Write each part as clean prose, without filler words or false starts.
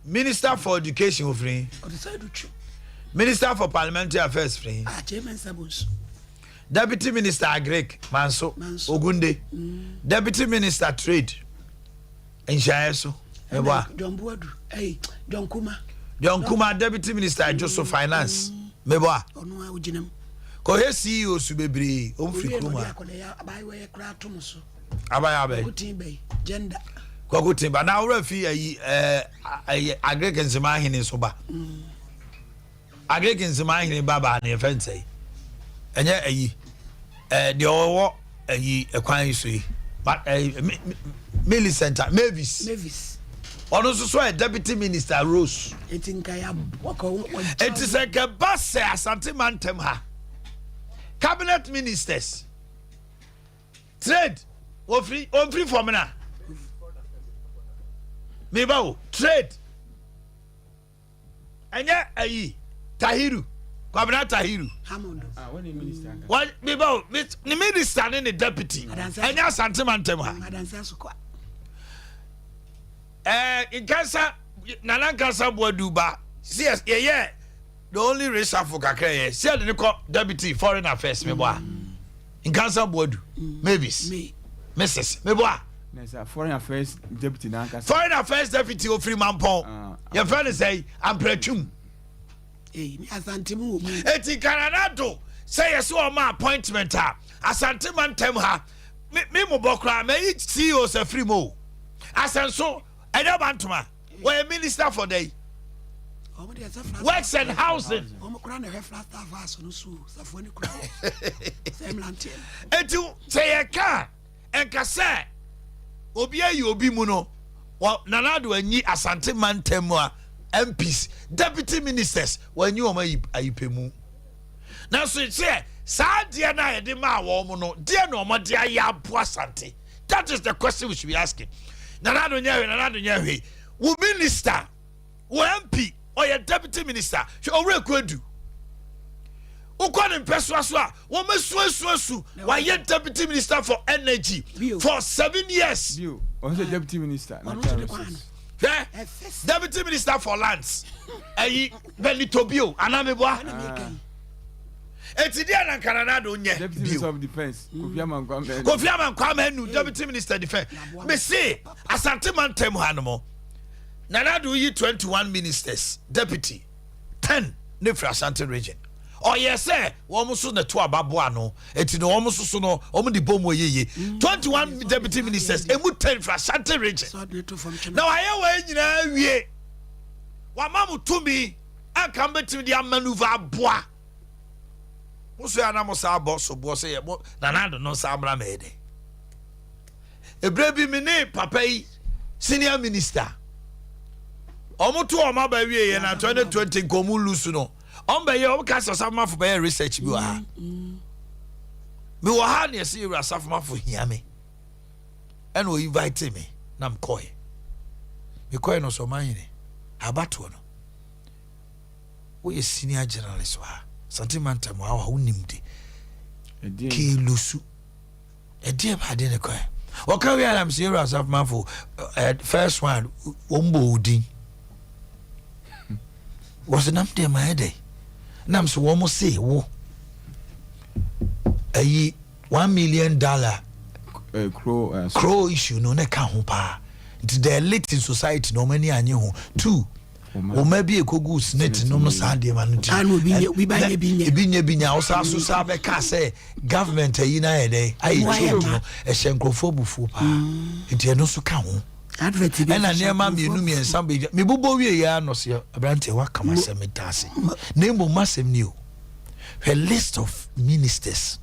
Minister for Education free. Minister for Parliamentary Affairs free. Deputy Minister Agrek Manso Ogunde. Deputy Minister Trade Nshayeso. John Buadu. Hey, John Kuma. John Kuma, Deputy Minister Joseph Finance. Meboa. Ono ujinem. Ko he CEO subebri omfri kuma. Abaya Kutimbe gender. Ko kutimba na wura fi ayi Agrek Nzimahene so ba. Agrek Nzimahene baba na efense. Enye ayi de owo ayi ekwan so yi. But Millicent Mavis. Ono so a deputy minister Rose. It is a bus asante mantem ha. Cabinet ministers. Trade. On free for me na. Meba trade. Anya ayi Tahiru. Kwabena Tahiru. When the minister. What meba the minister and the deputy. Anya asante mantem ha. In cancer, Nana Cancer Boaduba. Yes, yeah. The only race of Kakre, said the deputy foreign affairs, Meboa. In Cancer Boadu, maybe. Mrs. Meboa. Foreign affairs deputy Nanka. Foreign affairs deputy of Freeman Paul. Your friend say, I'm pretum. Eti Canado, say a so my appointment. Asantiman Temha. Me Mobokra, may each CEOs a free mo. Asanso. I don't want to. We're a minister for day. Works and housing. And to say a car and cassette. Obia you obi muno. Well, Nanado and ye asante man temwa MPs, deputy ministers, when you are my ayipemu. Now, so it's here. Sa dear na de ma womono, dear no ma dear ya poisante. That is the question we should be asking. Nanado nyawe wo minister wo MP or your deputy minister o re kwadu wo kwa ne peso aso a wo mesuasuasu wa ye deputy minister for energy for 7 years also deputy minister deputy minister for lands ayi Benitobio anameboa eti dia na Canada nye deputy minister of defense Kofi Amankwame nu deputy minister defense me say asante mantem hanomo Nanado yi 21 ministers deputy 10 ne fra asante region oh yes wo mo so na to ababo ano eti no wo mo so no wo mo di bomo yeye 21 deputy ministers emu 10 fra asante region now aye wa nyina wie wa mamu tumi aka mbetim dia maneuver aboa Musu ya na musa boss say Nanado no sabra mede. Ebrebi mini papa yi senior minister. Omutu o ma ba wie ye na 2020 komu lusu no. Omba ye o ka sasama fo ba research bi wa ha. Me wo ha na se ewura safama fo hia me. And o invite me na mkoye. Me koye no so manyene. Abato no. Wo ye senior journalist wa. Santimanta mo awa unimdi ki lusu edie ba de ne kwa o ka wi am say ras of man for first one ombo odin was nam de ma ede nam so wo mo say wo ayi $1 million crow issue no ne ka ho pa the elite in society no many anye ho 2 o maybe ekogu snake no sande ma no ti binya o sa so sa be ka say government ayi na ede ayi chu no e hyenkrofo bufu pa enti no so ka ho advert bi na ne ma mienu miensa be me bobo wie ya no se abrante wa kama se metase na mbo masem ni o a list of ministers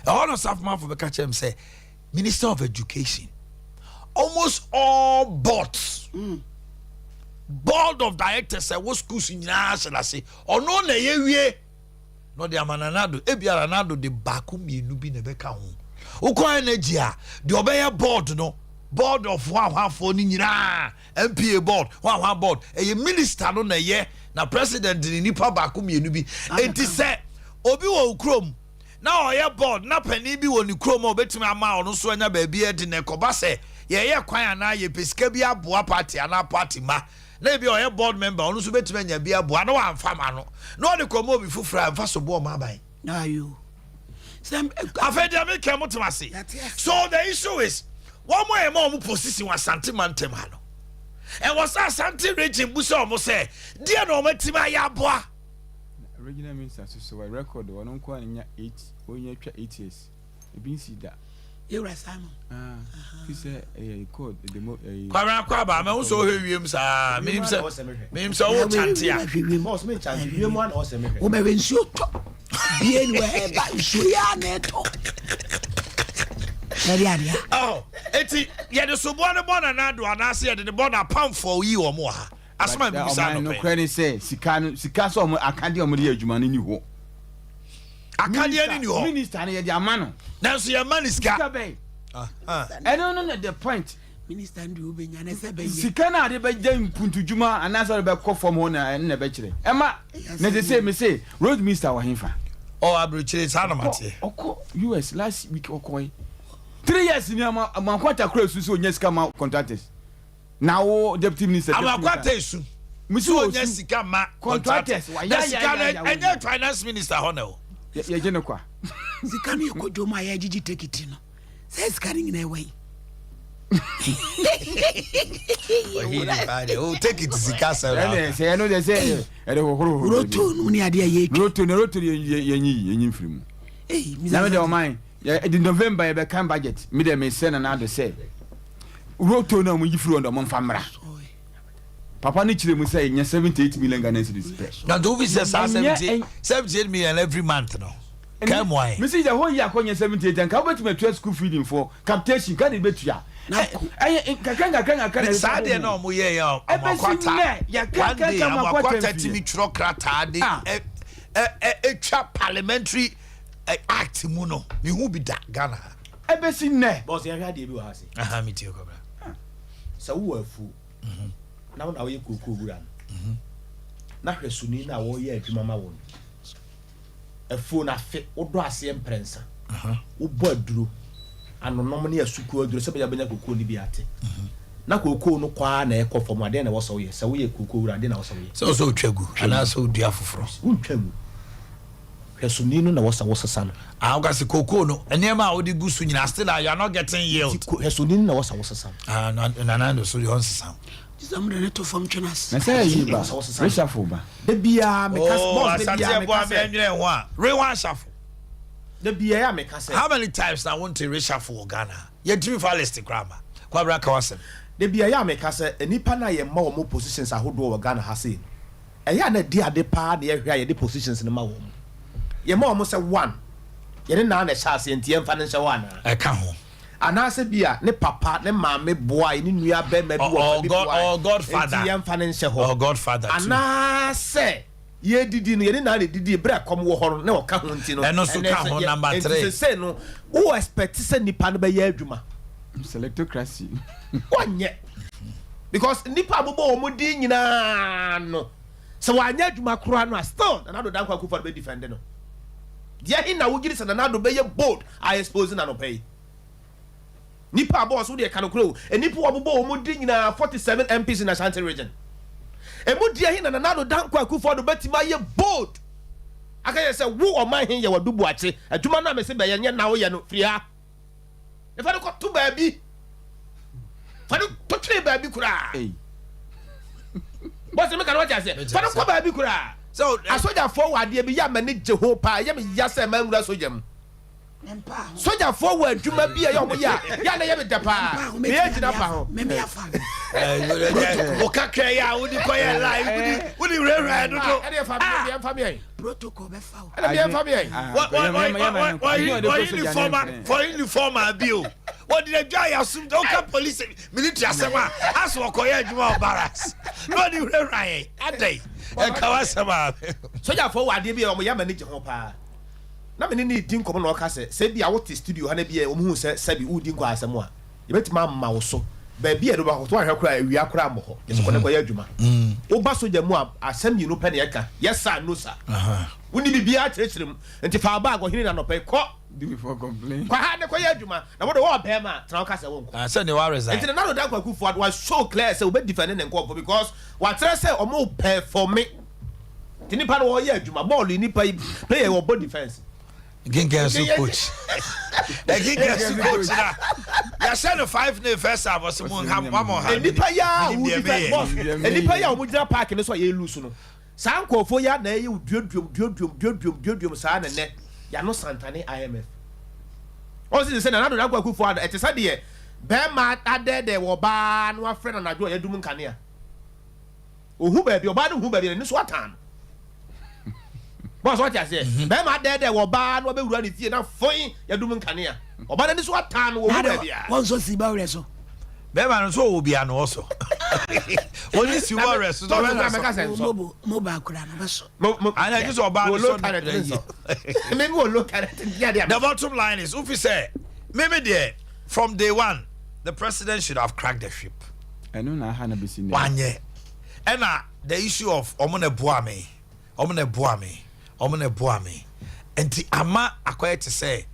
all of South for be catch him say Minister of Education almost all boards board of directors say what schools in national say or no na ye wie no de amananado ebiara nado de baku mienu bi na be ka ho ukwa energy a de obey board no board of one for ni nyina MPA board one board e minister no na ye na president ni nipa baku mienu bi enti say obi wo ukrom na oye board na pani bi wo ni krom obetimi ama ono so anya ba bi e de na ekoba say ye kwan na ye pesika bi aboa party ana party ma na bi o board member onu so betuma nya bi aboa na wa amfa ma no na o de komo bi fufura amfa so bo ma ban ayo afedia me kemo tomase. So the issue is one more position was Santiman Temano. And was that Santi region Busso say, dear no Matima Yaboa? Regional minister, so I record one uncle in 8 years. You been see that. You are Simon. He said a code, the Quaba, I'm also hearing him, sir. Mean so chantia. Most men change you one or semi. Women shoot. Bien where by Suyaneto. Oh, eti ye the subuane bona na do anase the bona pound for you or more. As my bisa no credit say sika so akade o mo de adwuma ni ho. Akade ni ho. Minister na ye de amano. Now so your man is sika. No the point. Minister ndu obenya na se be. Sika na de be jam puntu dwuma anasa be kɔ fam ho na be kire. Ema na they say me say road minister wa himfa. Oh, abrochire sa na mate. Oko US last week okoi. 3 years ni ama kwata kura su so onya sika ma contractors. Now deputy minister. Ama kwata su. Musi onya sika ma contractors. Ya enya finance minister hono. Ye je ne kwa. Sika no ekojo ma ya jiji take it no. Say sika ni na ewe. Oh, take it sika sir. Say no they say roto no ni ade ye. Roto ye mfirimu. Eh, na me de o man. In November you become budget. Me dem say na do say. Roto na mo yifiri on do mo famra. Papa ni chire mu say 78 million Ghana cedis. Now do we say 78 million every month no. Come why? Me see the whole year konya 78 and ka bet me to school feeding for captation can be betua. Kakanga Saturday no mo ye ya amakwata. Ya kakanga amakwata timi tro krata de etwa parliamentary act mu no me hu bi da Ghana. Ebesi ne. Boss ya hwa de bi wa ha se. Aha me tie kobra. Sa wo afu. Na wo na wo ye kokoo wura no. Na hwesuni na wo ye adwuma ma wo. Afu na fe wo do ase emprensa. Wo bo aduro. Anonom ne asuku aduro se benya kokoo ni bi ate. Na kokoo no kwa na ekofo mu ade na wo so ye. Sa wo ye kokoo wura ade na wo so ye. So twagu ana so dua foforo. Wo twagu. Hwesuni no na wo sasa no. Ga se kokoo no enema a wo de gusu nyina still you are not getting yield. Hwesuni no na wo sasa. No so you on sasa. Somebody need to function as. Na say yi ba. Reshuffle ba. De bia me kas boss de bia me kas. Enwere ho a. Rewan shuffle. De bia ya me kas. How many times na want to reshuffle Ghana? You dream for list grandma. Kwabra ka wasem. De bia ya me kas enipa na ye ma wo mo positions ahodo wo Ghana ha se. Eya na di ade pa na ye hwa ye de positions ne ma wo. Ye ma wo say 1. Ye ne na chance enti ye mfa ne hye 1 na. E ka ho. Anase bia ne papa ne maame boy ne nua be ma bi wo bi boy. Oh Godfather. Enti ye mfa ne hye ho. Oh Godfather. Anase ye didi no ye ne na didi bre kom wo ho ne wo ka ho enti no. Eno so ka ho number 3. Enti say no wo expect say nipa no be ye adwuma. Selectocracy. Wanye. Because nipa bobo wo mudi nyina no. So wanya adwuma kro no still na do dan kwa kufa be defend no. Dia ina wo giri se na do be ye bold I expose na no pay. Nipa boss wo de ka no kro. Nipa wo bobo wo mudi nyina 47 MPs in Ashanti region. Emu dia hina na do dan kwa kufa do betima ye bold. Aka say wo Omanhene Yaw do Boakye. Adwuma na me se be ye nye na wo ye no fria. E fa do ko to baabi. Fa do to tre baabi kura. Hey. Boss me kan what you say. Fa do ko baabi kura. So asoja forward dey be ya mane Jehopa ya me ya say ma nwura soja mu. Soja forward dwuma bi ya ya na ya be dapa. Me ya gina pa ho. Me me afa. O ka kra ya wo di koye live wo di rere do do. E dey fa me Protocol be fa. E dey fa me. What for uniform bio. What did the guy assume the police military asema as wo koye adwuma obaras. No di rere adai. E ka wasema. Soja forward dey be ya ya mane Jehopa. Na me ni din komo na o ka se bia wo te studio ha na bia o mu se sabi udi nkwa asem a ye betima ma wo so ba bia do ba ko to ahwe kura awia kura mo ho yeso ko ne ko ya adwuma wo ba soja mu a asem yi no pe na ye ka yes sir no sir woni bibia kirikirem enti fa ba go hini na no pe ko Do before complain. Kwa ha ne kwa adwuma na wo de wo be ma tra ka se wo nko. Say ne wa resign. Enti na do da kwaku fo was so clear say we be defend ne nko because what try say omo perform me. Ti nipa no wo ye adwuma ball nipa player wo body defense. Gingensu coach. Gingensu coach na. Ya say no 5 na first half was mo ham one more hand. Nipa ya wo defense boss. Nipa ya wo jira park ne so ye lose no. Sa nkofo ya na ye duodum sa na ne. Ya no Santane IMF. O si say na do da kwaku fo ada ete sa de be ma ade de wo ba no afre na nadwo ya dum nkane a. Ohu ba bi oba no hu ba bi ne so atan. Boss what you say? Be ma de wo ba no be wura ne fie na foi ya dum nkane a. Oba na ne so atan wo hu ba bia. Won so si ba wure so. Be ma no so obi an also. Only si wa rest. So Mo ba kura no be so. I just oba no so. Maybe we'll look at it. The bottom line is, if you say, maybe there from day one, the president should have cracked the ship. I know na hana be seen. 1 year. And the issue of Omone Boame, and the ama acquired to say,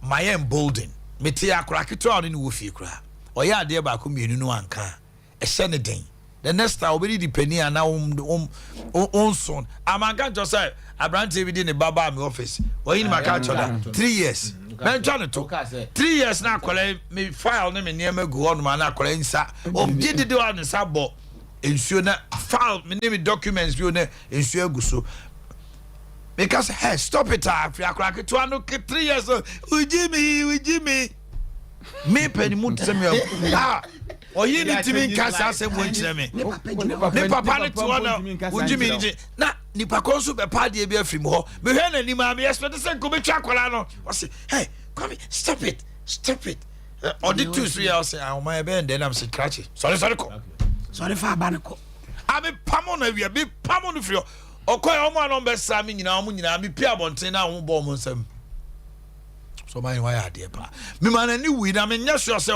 my emboldened, metia crackito on in Woofy cra, or ya dear Bakum, you know, anka, a senate. The next time, already depending on now, son. I'm going to say, I brand TV in the Baba office, or in my culture, 3 years. Man, John, 3 years now, me file name and near me go on, man, I call inside. Oh, did it do on the sabo? Ensure file me name documents, you know, ensure gusu. Because, hey, stop it, if you are cracking 3 years, with Jimmy. Me penny mood to me. Oh, you need to be cast as a witch. Me papa to honor. Would you mean? Na nipa konsu be party be free mo. Me hwe ni ma me expect say go be twa kwala no. I say, hey, come stop it. Or the 2-3 hours say, "Oh my ben then I'm say cratchy." Sorry ko. Sorry for abanako. I be pamo na wi be pamo no free. Okoy omo no be sa me nyina omo nyina me pia bonten na ho bo mo nsam. So my why Adea pa. Me man ani wi na me nya sure say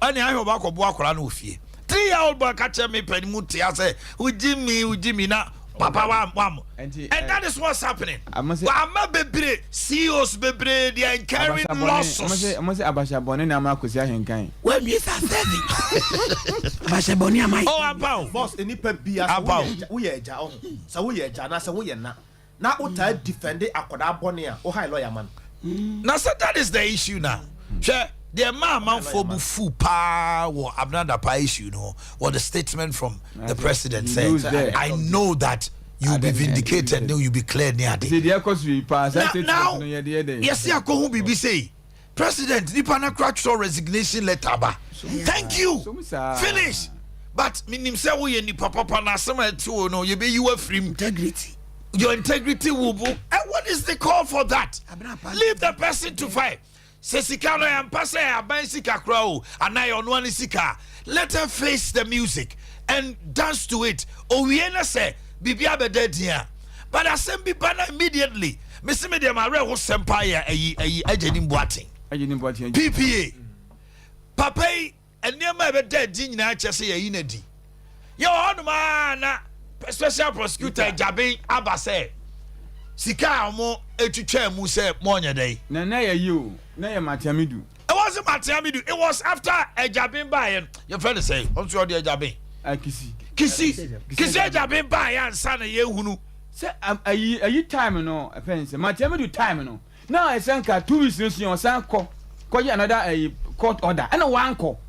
ani ahe oba ko bo akora na ofie. 3-year-old boy catch me panimu tia say, "Ujimi na papa wam." And that is what's happening. I'm bebre CEOs bebre they are carrying losses. I must say Abasha Boni na ma kosi ahenkan. When we are serving. Abasha Boni am I? Oh, about boss any pe bia so we ye ja oh. So we ye ja na so we ye na. Na uta defend akoda boni a o high lawyer man. Now, so that is the issue now. Sure, the man for bufu pa or abnada pa issue, or the statement from the president saying, "I know that you'll be vindicated, no, you'll be cleared near the." Now, yes, I go home. Say, President, Nipana cracked your resignation letter. Thank you. Finish. But minim say we ni papa na sama tu no, you be you are free Integrity. Your integrity will be. And what is the call for that? Leave the person to fight. Say Sikano and Passa Abansika Crow and I on one Sika. Let her face the music and dance to it. Oh, we ain't say Bibiabe dead here. But I send Bibana immediately. Mr. Media Mare was Sempire a Ajenim Boating. PPA. Papa and near my dead in Chelsea a Inedi. Your own man. Special prosecutor Jabin Abase Sika mo etwetwa mu say monya day na you na ya Matiamidu. It wasn't Matiamidu, it was after Jabin buy your friend say on to the Jabin Kisi Jabin buy and son ye hunu say are time no offense Matiamidu time no now I sank 2 weeks no on sanko ko another a court order and one call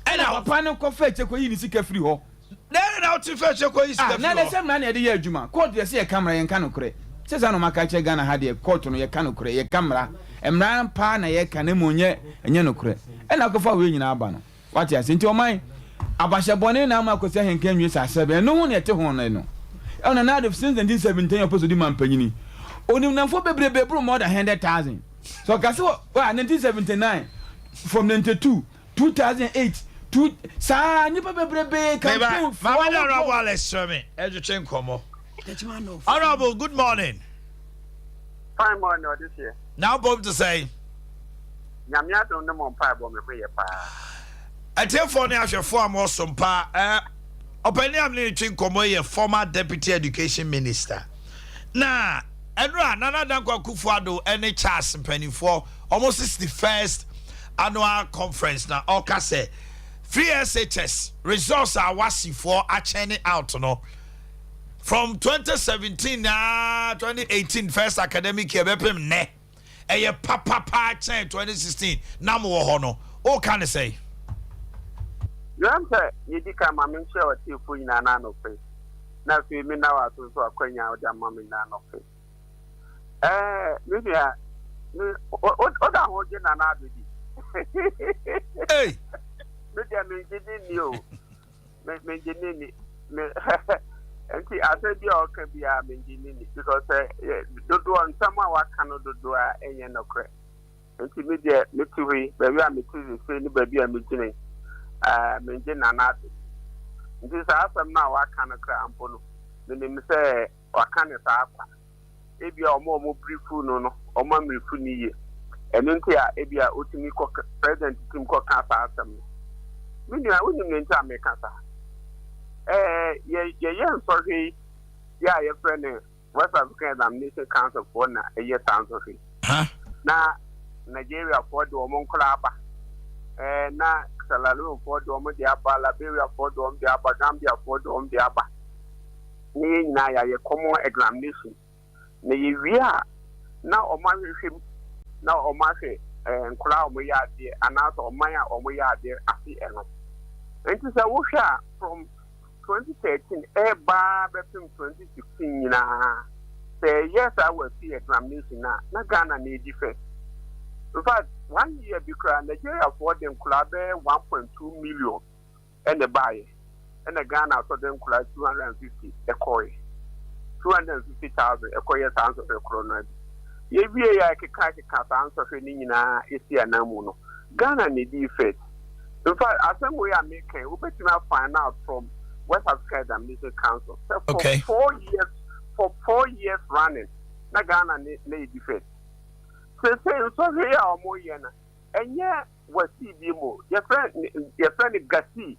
and our panel ko fetch ko yi ni sika free ho. Then out to fetch your coins. Now the same man at the year Juma. Court you see a camera and cano cre. Says I know my catcher Ghana had a court on your cano cre, a camera, and ran pan a canemonia and yano cre. And I go for winning Abano. What you into your mind? Abasha Bonnet now Marcos and came use as seven, no one at the horn. No. On another since 17 opposed to demand penny. Only now for baby more than 100,000. So Casso 1979 from 92, 2008. Nipa bebrebe campaign for Honorable, good morning. Fine morning this year. Now Bob to say Nyamia don't know mon pa bo me pa. I tell for now your former Sompa opening am ni twin komo ye former deputy education minister. Na Enra Nana Dankwa Akufo-Addo any Charles Mpanimfoɔ almost 61st annual conference na Oka say free SHS results are wasi for a churning out no from 2017 na 2018 first academic year bepem ne eye papa 2016 na mo ho no o can say you am say you di ka ma me share what you fu ina na no fe na fi mi na wa so akwanya o da ma me na no fe media o da ho je na na do di hey media me je ni o me je ni me enti ase bi o ka bia me je ni because dodo on sama wa ka no dodo a enye no kre enti media me tuwi ba wi a me tuwi se ni ba bia me jine me je na na do enti sa asem na wa ka no kra ampo no me me se wa ka ne sa akwa ebia omo briefu no omo mrifu ni ye eno nti a ebia otimi ko president tim ko ka sa asem mini a woni nti a me ka sa ye nsorhe ya ye friend West African Examination Council for na ye sansorhe na Nigeria for the omo nkra aba na Salalo for the omo dia aba Liberia for the omo dia aba Gambia for the omo dia aba ni na ya ye common examination na yewia na omahwehwem na omahwe nkura omoya ade anaso omanya omoya ade afi eno enti se wo hwa from 2013 eba bepim 2016 na say yes I was see examination na Ghana na different in fact 1 year because Nigeria for them club 1.2 million and the buy and the Ghana for them club 250 a coin 250,000 a coin answer for corona ye bi ya keka answer for ni nyina esi anamu no Ghana need defect in fact asem we are making we better find out from West African Examination Council so for 4 years running na Ghana need defect so here or more yana and yeah was CBMO your friend Gasi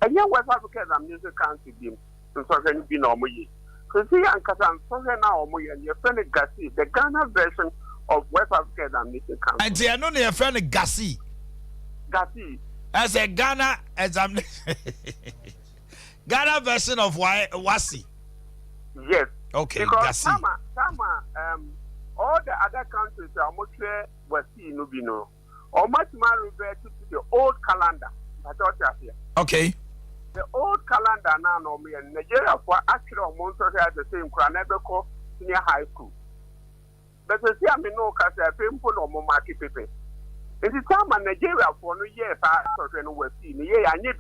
and yeah West African Examination Council dim so here be normal ye so see and Kasan so here now or more your friend Gasi the Ghana version of West African Examination Council and they know your friend Gasi as a Ghana examination Ghana version of Wasi yes okay because Gasi all the other countries are mostly Wasi Nubino or much more revert to the old calendar okay the old calendar now no me in Nigeria for actually almost at the same Kranebeko senior high school but you see I mean no cause I people no more market pepe in the time in Nigeria for no year no Wasi no year anye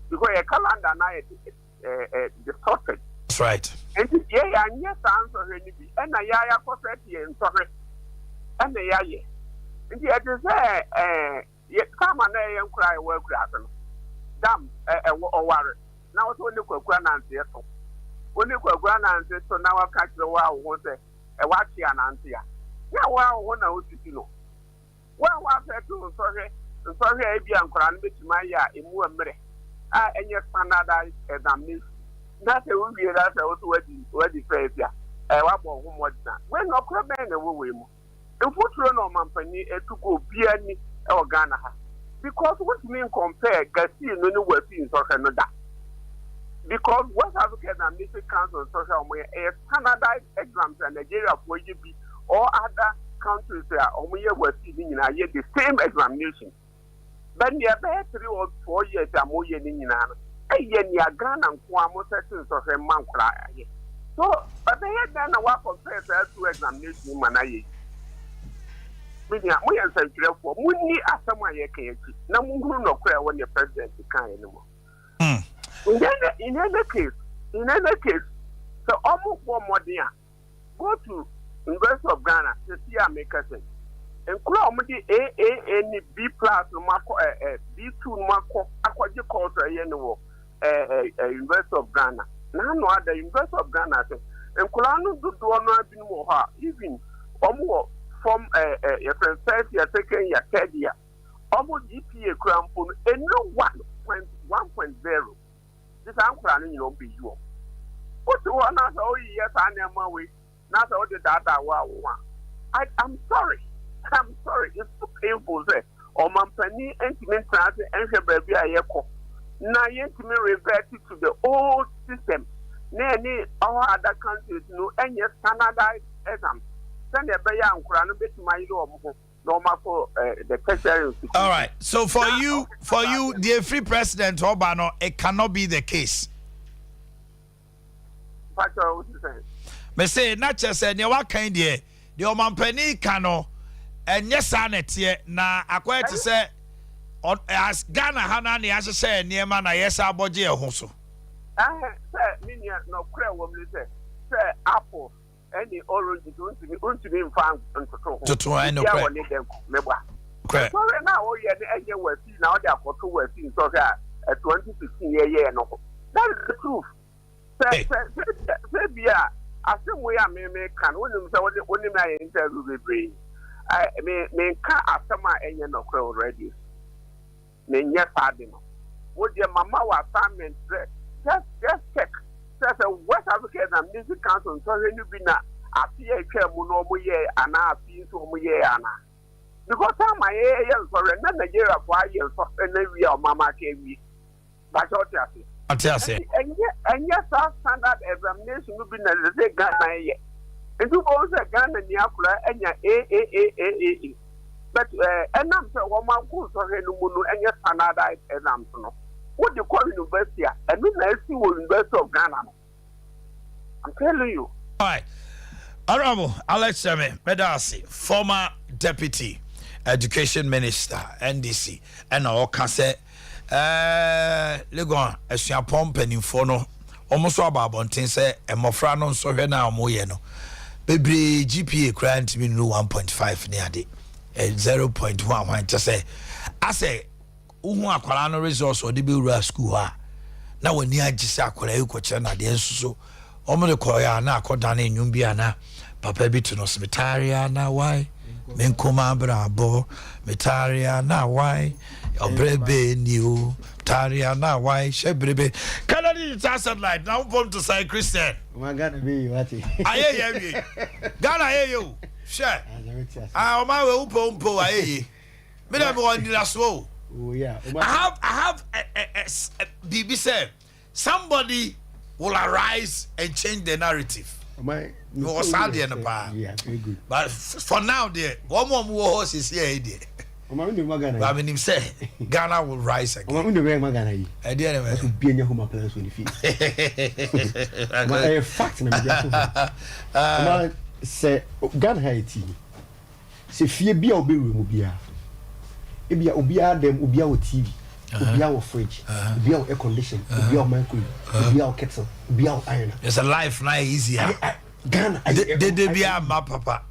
because a calendar now distorted. That's right. And yeah, and yes, answer any be and a ya for 30 and sorry. And the ya. And yet is yet come and cry work grass. Damn, or worry. Now it's only quick grand answer. Only quick grand answer, so now I catch the wow won't say a watch an answer. Yeah, wow, one out to know. Well, what I do, sorry, Abia and Koran, which my ya in 1 minute. And your standardized examination. That's a movie that's also where the face ya. What home was that? When no crab and a woman. The foot no company to go be any or Ghana. Because what you mean compare Garcia no way in social that. Because West African Examination Council social media a standardized exams in Nigeria for you be or other countries there or we were seeing in a year the same examination. But near 3 or 4 years are more in yen ya Ghana kwa mo certain so he man kra aye so but they had done a work compare to examination manaye media mo yan santre for mo ni asama ye kan ati na mo huru no kra won the president kan ene mo in any case so omo for modern go to University of Ghana to see American and omo di A B+ no mako B2 mako akwaje course ye ne wo University of Ghana. Now, no other University of Ghana. And Kulano do no have been more even from your first year, second year, third year. Almost GPA crampon and no 1.0. This I'm crying, you know, be you. What one has all years animal way. Not all the data. I'm sorry. I'm sorry. It's so painful. Say, Omanhene intimate transit and baby ayeko. Now you revert to the old system. Any all other countries no any standardized exam. Send a baby and crown bit my normal for the tertiary institution. All right. So for you, the free president Obano, it cannot be the case. What you saying? Me say not just say what kind the Omanhene cano and yes sanity na akwa to say as Ghana hana ni as say niema na yes aboje ho so. Say me no kra wo me say apple any orange don't be in fan to I know kra. Kra. So now o ye any wasi na o dey akoto wasi so say 2016 year no. That is the truth. Say bia asem we a me kan wonim say wonim na interview bebre. Me ka asema enye no kra already. Me nye pardon. Wo dey mama wa assignment just check. Say West African and Music Council so you be na afia twa mu no mo ye ana afi so mo ye ana. Because time my ye so na Nigeria for ye so na wi o mama ke wi. Ba so tiase. Atiase. Enye standard examination no be na say Ghana ye. Ntu bo say Ghana ni akura enya A. But enam say wo man ko so he no mu no enye standardized exams no. What you call university and me na see University of Ghana. I'm telling you. All right. Honorable Alex Seme Medasi, former Deputy Education Minister, NDC, and all can say Legon Esiapon Peninfono almost about bontin say and Mofrano so here now moyeno. Baby GPA grant me no 1.5 near the 0.1 to say I say uhu akwara no resource or the be school ha na wani agise akwara e ko kire na de nsuso omo de koya na akoda na enwum bia na papa bi to no semitaria na why men koma brabo mitaria na why obrebe niu taria na why shebrebe kanadi satellite now from to say Christian my God be what aye Ghana aye yo share ah o ma we upo aye me dem won dira so. Oh yeah. I have BB said somebody will arise and change the narrative. Yeah, very good. But for now, there one more horse is here. But I mean, him say Ghana will rise again. I didn't be in your home appliance when you feel. Fact, say Ghana Haiti. Say fear be or be removed. Ebia obia dem obia o TV obia o fridge obia o air condition obia o microwave obia o kettle obia o iron. It's a life not easier. Ghana they be a ma papa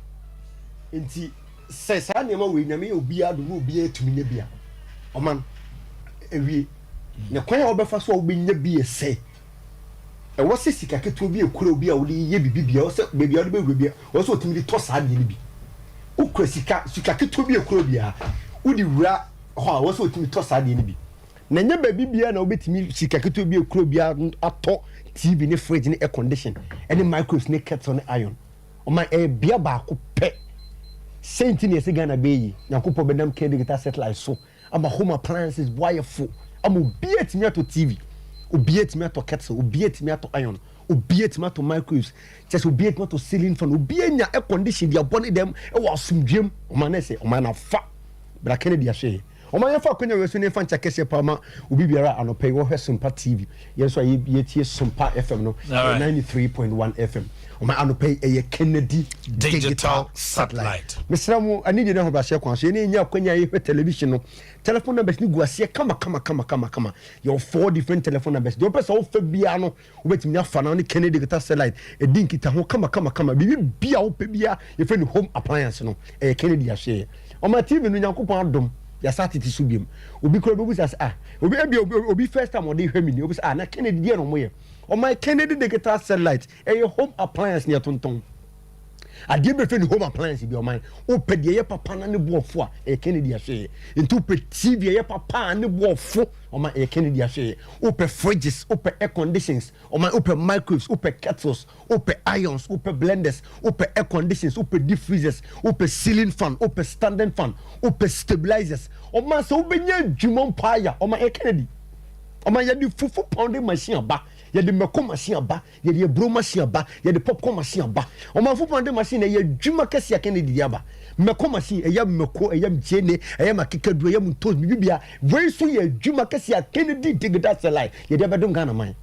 enti say sa ne ma we nyame obia do obia tumi ne bia o man ewie ne kwan a obefa so obenya bi say e wo se sika keto bi ekura obia wo ye bibibia wo se bebia wo be bia wo se otumi to sa de ne bi ukura sika keto bi ekura bia udi wura ho wo so timi to sa de ni bi na nya ba bibia na obetimi sika keto bi ekuro bia ato TV ne fridge ne air condition any microwaves ne kettle ne iron o ma bia ba ko pe senti ne se Ghana be yi nyakopo bedam ke digital satellite so ama home appliances wireful ama obia timi ato TV obia timi ato kettle obia timi ato iron obia timi ato microwaves just obia timi ato ceiling fan obia nya air condition dia bone dem e wa asumdwem o ma na se o ma na fa Bra Kennedy ashe o ma yafa kwanya we so ne fancha kese pa ma obi biara anope wo hwe Sompa TV yenso ye tie Sompa FM no 93.1 FM o ma anope e Kennedy digital satellite mesra mu ani de ho ba she kwan so ne nya kwanya ye hwe television no telephone numbers ni guase kama your 4 different telephone numbers do pesa wo fa bia no wo betimi afa na ne Kennedy digital satellite e dinkita ho kama bibi bia wo pa bia ye fa ni home appliance no e Kennedy ashe o ma TV no nyankopon adom ya satiti subiem obi kro bebu sas obi first time odi hwemi ni obi sa na Kennedy die no moye o ma Kennedy digital satellite e home appliance ni atonton ade be fe ni home appliance bi o man o pe de ye papa na ne boofo a e Kennedy ahwe nti o pe TV ye papa ne boofo o man e Kennedy ahwe o pe fridges o pe air conditions o man o pe microwaves o pe kettles o pe irons o pe blenders o pe air conditions o pe deep freezers o pe ceiling fan o pe standing fan o pe stabilizers o man so be nya dwuma mpa ya o man e Kennedy o man ya di fufu pounding machine ba ya de meko machine ba ya de bro machine ba ya de popcorn machine ba o man fufu pounding machine ya dwuma kesi ya Kennedy ya ba meko machine eya meko eya mjene eya makikadu eya mtoz bibia wey so ya dwuma kesi ya Kennedy digital selai ya de bedon Ghana man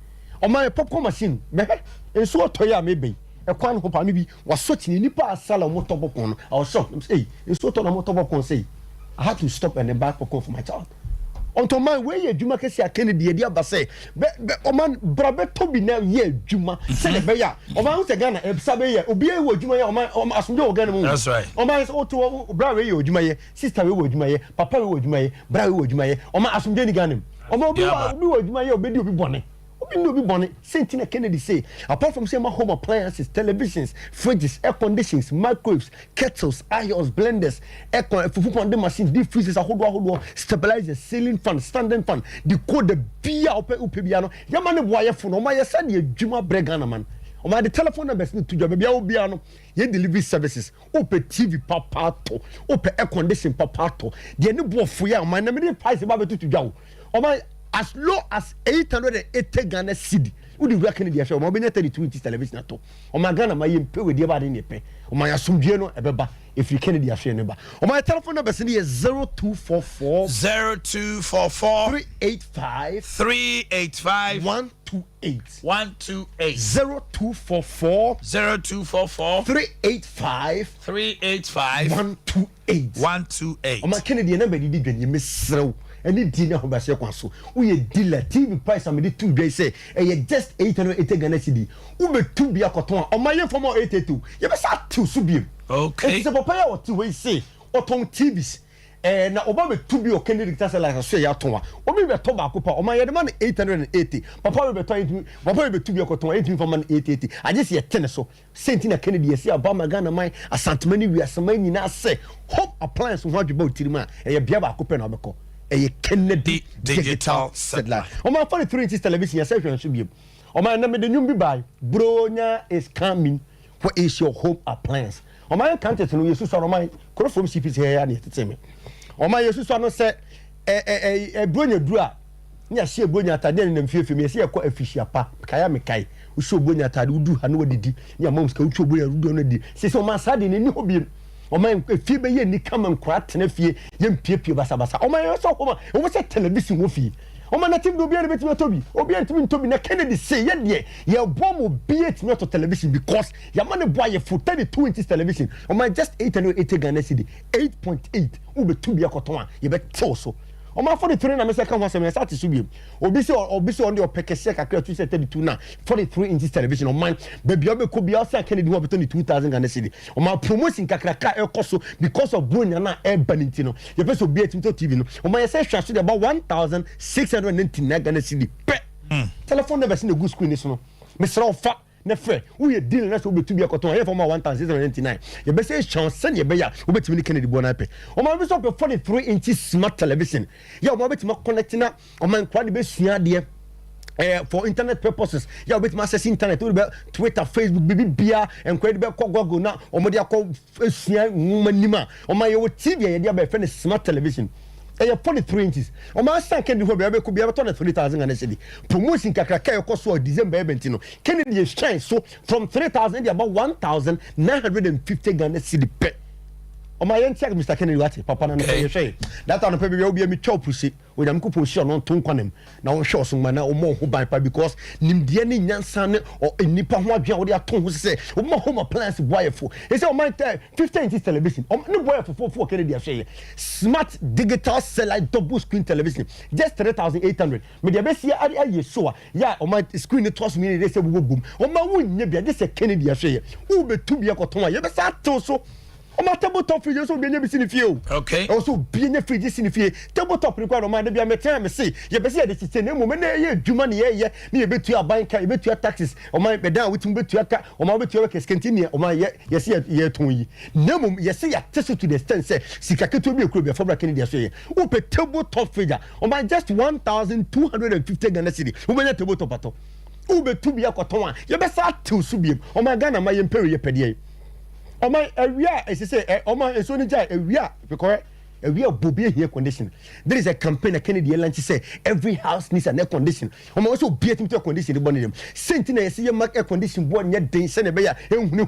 o man popcorn machine me enso otoya mebe ekwan ho pa me bi wasotini nipa asala motobokon no I was shocked say enso to na motobokon say I had to stop and back popcorn for my child. Onto man wey ye dwuma kesi Kennedy ye dia ba say o man brabe to bi na ye dwuma say be ya o man say Ghana e sabe ye obi e wo dwuma ye o man asumje o Ghana mu. That's right. O man say o to bra we ye dwuma ye sister we wo dwuma ye papa we wo dwuma ye bra we wo dwuma ye o man asumje ni Ghana mu. O man obi wo dwuma ye obedi obi bone obi bone sentina Kennedy say apart from say my home appliances televisions fridges air conditions microwaves kettles irons blenders air fufu pounding machines deep freezers ahodo stabilizers ceiling fan standing fan the code the bia ope bia no yama ne boaye fo no ma ye said ye dwuma bregana man o ma the telephone numbers ni to dwa bia obia no ye delivery services ope TV papa to ope air condition papa to de ne boofo ya man na me the price ba betu to dwa o ma as low as 880 Ghana cedi. Who the work Kennedy show? Mobile 32 inches television ato. O my Ghana my pay with the body in pay. O my assumption no ebeba if you Kennedy show number. O my telephone number is 0244 385 128 0244 385 128. O my Kennedy number di dwen ye mesrew. Any dinner who base kwaso we dealer TV price am dey 2 dey say just 880 Ghana cedi we be 2 bia koton o mayen from 882 you be sa 2 so biem okay it's papa ya what we say oton TVs na oba be 2 bia o Kennedy digital like so ya ton o me be to ba ko pa o mayen de man 880 papa be to papa be 2 bia koton 8 from 880 I just hear 10 so sentina Kennedy yes ya ba Ghana man asantemani wi asaman nyina say home appliance ho adweba otirima e bia ba ko pe na obeko a Kennedy digital satellite. On my 43 inches television, yourself should be. On my number the new buy, Bronya is coming. What is your home appliance? On my country, to you saw my cross from CP's here and it me. On my Jesus said a Bronya Dra. Yes, she Bronya Taden and fear for me, see a quite a fishy pa, Kayame Kai, who show Bronya Tad, who do Hano did, your mom's coach, who don't did. Say so my side in any hobby. O man fi be ye ni kam nkrat na fie ye mpiepie basabasa o man so ko ma o se television wo fi o man natim do bia betimi tobi obi antimi tobi na Kennedy say ye de ye bom obi etimi to television because ya man boy ye 32 inches television o man just 880 Ghana cedi 8.8 u be tu bia koton a ye be tell so o man 43 na me se kan ho se me start so biem obi se on the opekese kakra 232 na 43 inches television o man baby obi ko bia se Kennedy ho beto ni 2000 Ghana cedi o man promotion kakra ka ekoso because of Bronya na e baniti no ye pese obi etim to TV no o man se hwa so about 1699 Ghana cedi pe telephone number se na good screen so no me sra ofa na frɛ we deal na so betu bia koton here for 1699 you be say chance ye be ya we betimi ni Kennedy bo na pe o ma be so 43 inches smart television ya o ma betimi connect na o ma nkwa de be sua de for internet purposes ya o betimi access internet we be Twitter Facebook bibia nkwa de be ko Google na o mo de akọ sua nwuma nima o ma ye wo TV ye de be friend smart television 43 inches. O ma san Kennedy ho be ko bia beto na 3000 Ghana cedi. Promotion kakraka e ko so December event no. Kennedy is shine so from 3000 about 1950 Ghana cedi pe. O ma yen check Mr. Kennedy what papa na no ye share. That one pe bia obi mi chop pusi. O nyam ko position no ton kwanem. Na on show so na o mo ho ban pa because nimde ne nyansa ne o nipa ho adwen wo de aton ho se o mo home appliance boy fo. E say o man 15 inches television. O ne boy fo Kennedy share. Smart digital satellite double screen television just 3800. Me de be see aye so ya o man screen it was me dey say boom. O man wonnya bia dey say Kennedy share. Wo betu bia koton a ye be sa to so my tabletop fridge also be able to see you. Okay. Also be in the fridge in the tabletop require my be a time say you be say the system moment you money me be to buy car be to taxes or my be down with be to car or my be to work continue or my yes year to no mum yes say attest to the extent say sika keto be okro be for Kennedy say who pe tabletop fridge or my just 1250 Ghana cedi who be tabletop ato who be to be akoton you be say to subiem or my Ghana my imperial ye pedie o my area is say o my so ni jai area because we are bobby here condition. There is a campaign at Kennedy Airlines say every house needs an air condition. I'm also beating to a condition the them. Sentinel see a mark air condition born yet day send a bear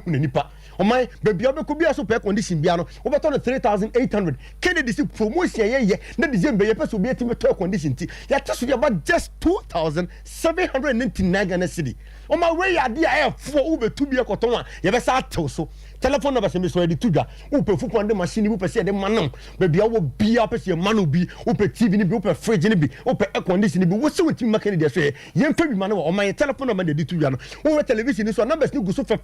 nipa. On my baby could be a super condition piano over 3,800. Kennedy see promotion yeah not the same person will be a team to air condition. Yeah, about just 2,799 Ghana cedi. On my way idea air for Uber to be a cotton. You ever saw so telephone number se me so ready to da. Upe fu kwande machine upe se de manam. Baby I will be up as your man will be upe TV ni bi upe fridge ni bi upe air condition ni bi. What's with me Kennedy say? Yen fe bi man on my telephone number de to da no. Uwe television so numbers ni go so fe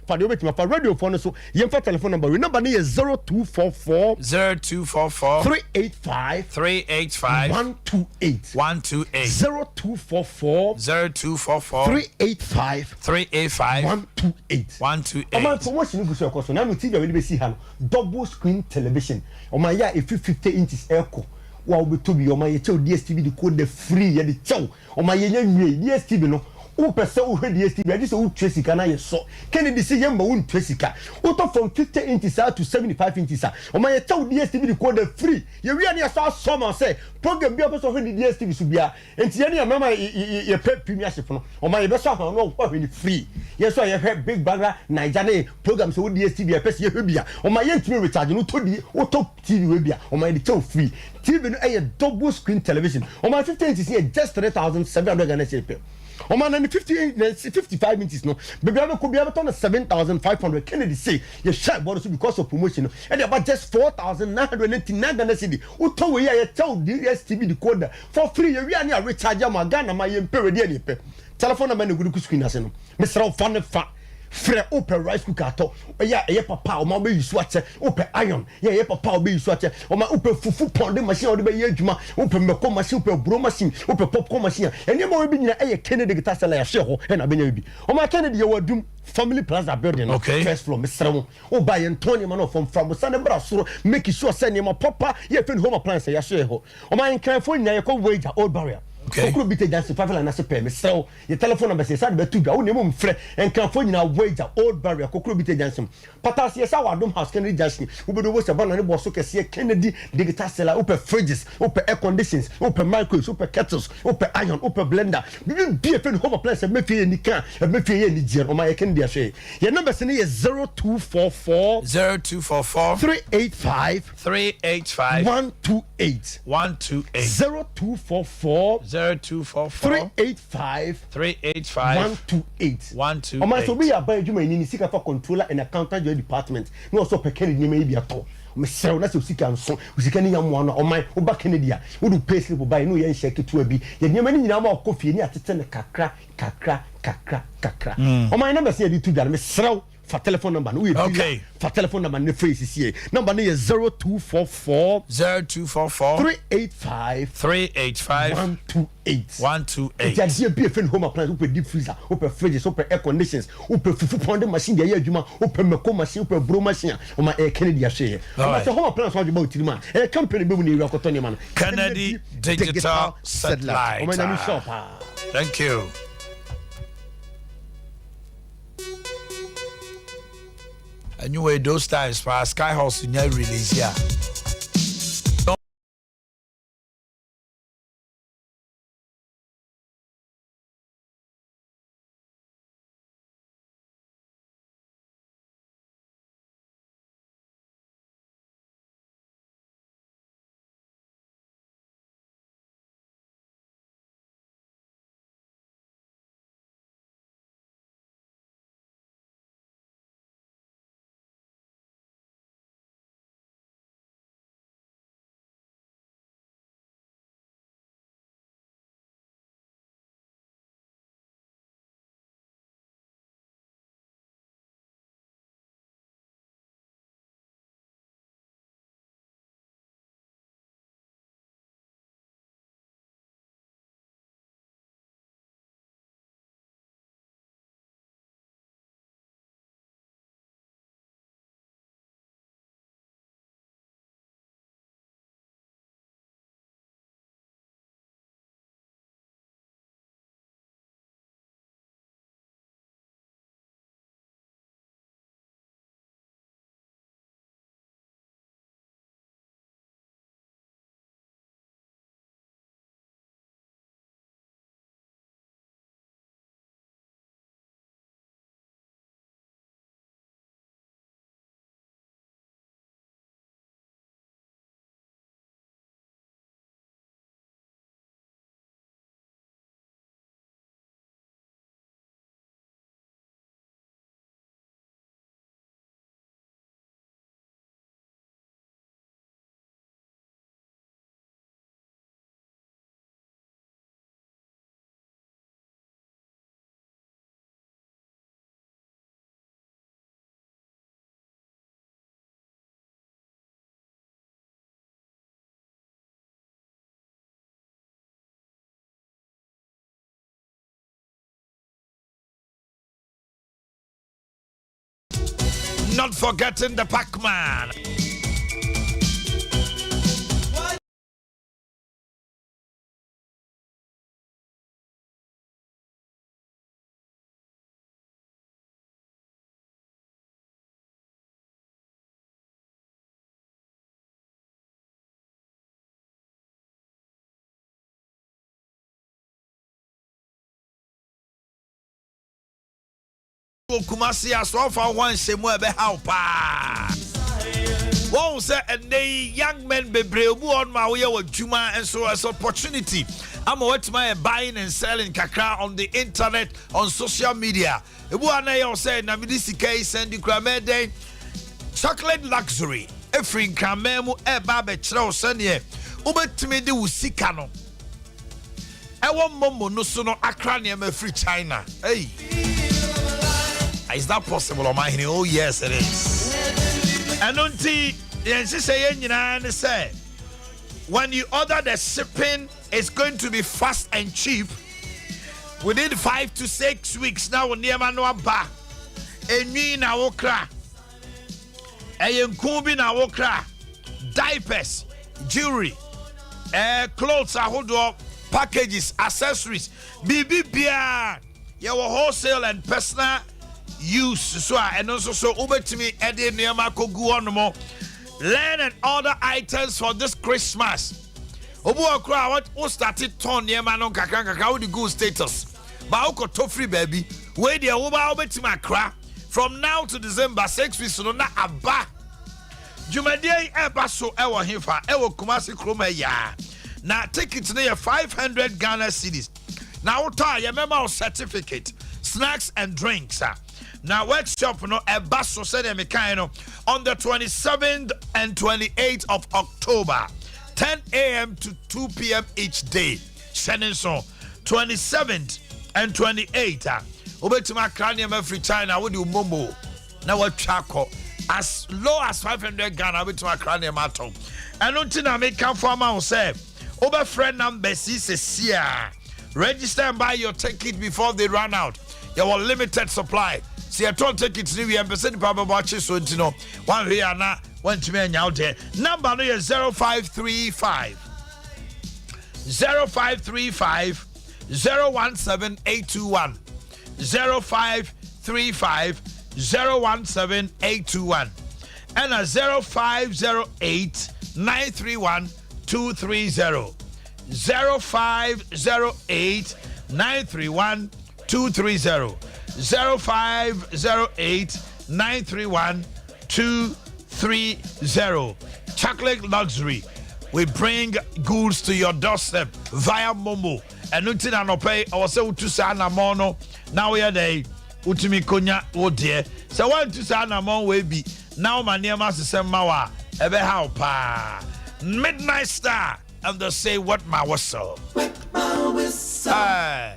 for the wait for radio phone so yen fe telephone number. We number ni is 0244 385 128 0244 385 128 Oman promotion go so koso na no TV we be see ha double screen television oman ya 50 inches echo wa obi to bi oman ye chew DSTV the code free ye the chew oman ye nwie DSTV no who person who heard DSTV I just who trace it na ye so Kennedy say yamba who trace it to from 50 inches out to 75 inches oman ye chew DSTV the code free ye we na so someone say program bi person who heard DSTV so bia enti ye na mama ye premiership no oman ye be so ha no who heard free yes so ye heard big banger Nigeria program so DSTV person ye hwe bia oman ye ntimi recharge no to di o top TV we bia oman ye chew free TV no a double screen television oman 50 inches here just 3,700 Ghana cedi. Oh man, and 55 inches no. Baby, I could be able to 7,500. Kennedy say you shot bonus because of promotion. And about just 4,999 Ghana cedi. Who told you I tell DSTV decoder for free? We are near recharge my Ghana my imperial telephone number no good screen as no. Mr. Fan fa. Frere open rice cooker to yeah papa o ma be use wache open iron yeah papa o be use wache o ma open fufu ponde machine o de be ye adwuma open meko machine open bro machine open popcorn machine eni mo be nyina Kennedy guitar sala ya hwe ho e na benya bi o ma Kennedy ye wadum family plaza building first floor Mr. Mo o buy Antonio man from Sande bra soro make sure say ni ma papa ye fin home appliance ya hwe ho o ma nkan fo nyina ye ko wager old barrier. Okay. Okuru bi te dance papa na se pe me srew your telephone number say sad be tu ga wo nemu mfre enkanfo nyina wager old barrier okuru bi te dance patas yes our house Kennedy Junction wo be do wo se ba na ne boss kese Kennedy digital seller open fridges open air conditions open microwaves open kettles open iron open blender bi fe home appliance me fe ni kan me fe ye ni jere o ma ye Kennedy ahwe your number se ne 0244 385 128 0244 385 128 o ma so be aba adwuma ni sika for controller and accountant your department no also pe Kennedy me bi ato me srew na so sika nso sika ni yam ano o man o ba Kennedy a wo do pay slip buy no ye nshake to bi ye nyama ni nyina ma okofie ni atete ne kakra o man number say di tu dar me srew for telephone number no okay for telephone number ne face here number ne is 0244 385 128 just here be a friend home appliance open deep freezer open fridges open air conditions open fufu pound machine dey adwuma open meko machine open bro machine o ma Kennedy ahwe o ma say home appliance wa about tiri man company be mu ne wi akoto ne man Kennedy digital satellite o ma na mi shop thank you. Anyway, those times for Sky House in your release, yeah. Not forgetting the Pac-Man. Kumasi aswafa one shemu ebe how pa. Won say and they young men bebre obu on my way with Juma and so as opportunity. I'm what my buying and selling kakra on the internet, on social media. Ebu anayo say na midisika send the kramede chocolate luxury. Every kramemu eba be chra osane ubetimi de usika no. Ewo momo no so no akra ne ma free China. Hey. Is that possible, Omanhene? Oh, yes, it is. And until say, when you order the shipping, it's going to be fast and cheap. Within 5 to 6 weeks now, near Manoa Ba, Eni na wokra, Eyenkumbi na wokra, diapers, jewelry, clothes, packages, accessories, BBBR, your wholesale and personal use so and also so over to me Eddie Niamako Guonomo. Learn and order items for this Christmas. Obu akra what started ton Niamano Kakanga how the good status. Baoko to free baby. Where the over to my cra from now to December 6 weeks no na aba. Jumadie eba so ewo hifa ewo Kumasi Kroma ya. Na tickets near 500 Ghana cedis. Now your memo certificate, snacks and drinks. Now workshop no a bus so said on the 27th and 28th of October, 10 a.m. to 2 p.m. each day. Shenanson 27th and 28th. Obetima cranium every China with you momo. Now what charcoal as low as 500 Ghana with my cranium at home. And until I make come for my say, over friend number says here. Register and buy your ticket before they run out. Your limited supply. See, I told tickets new year, percent probably watches so you know. One here now, one to me out there. Number no is 0535 0535 017821 0535 017821 and a 0508 931 230 0508 931 230 0508 931 230. Chocolate luxury. We bring goods to your doorstep via Momo. And until I pay, I was to Sana Mono. Now we are there. Utimi Konya, oh dear. So one to Sana Mon will be now my name is Semawa. Ebe how pa Midnight Star. And they say, what my whistle? What my whistle?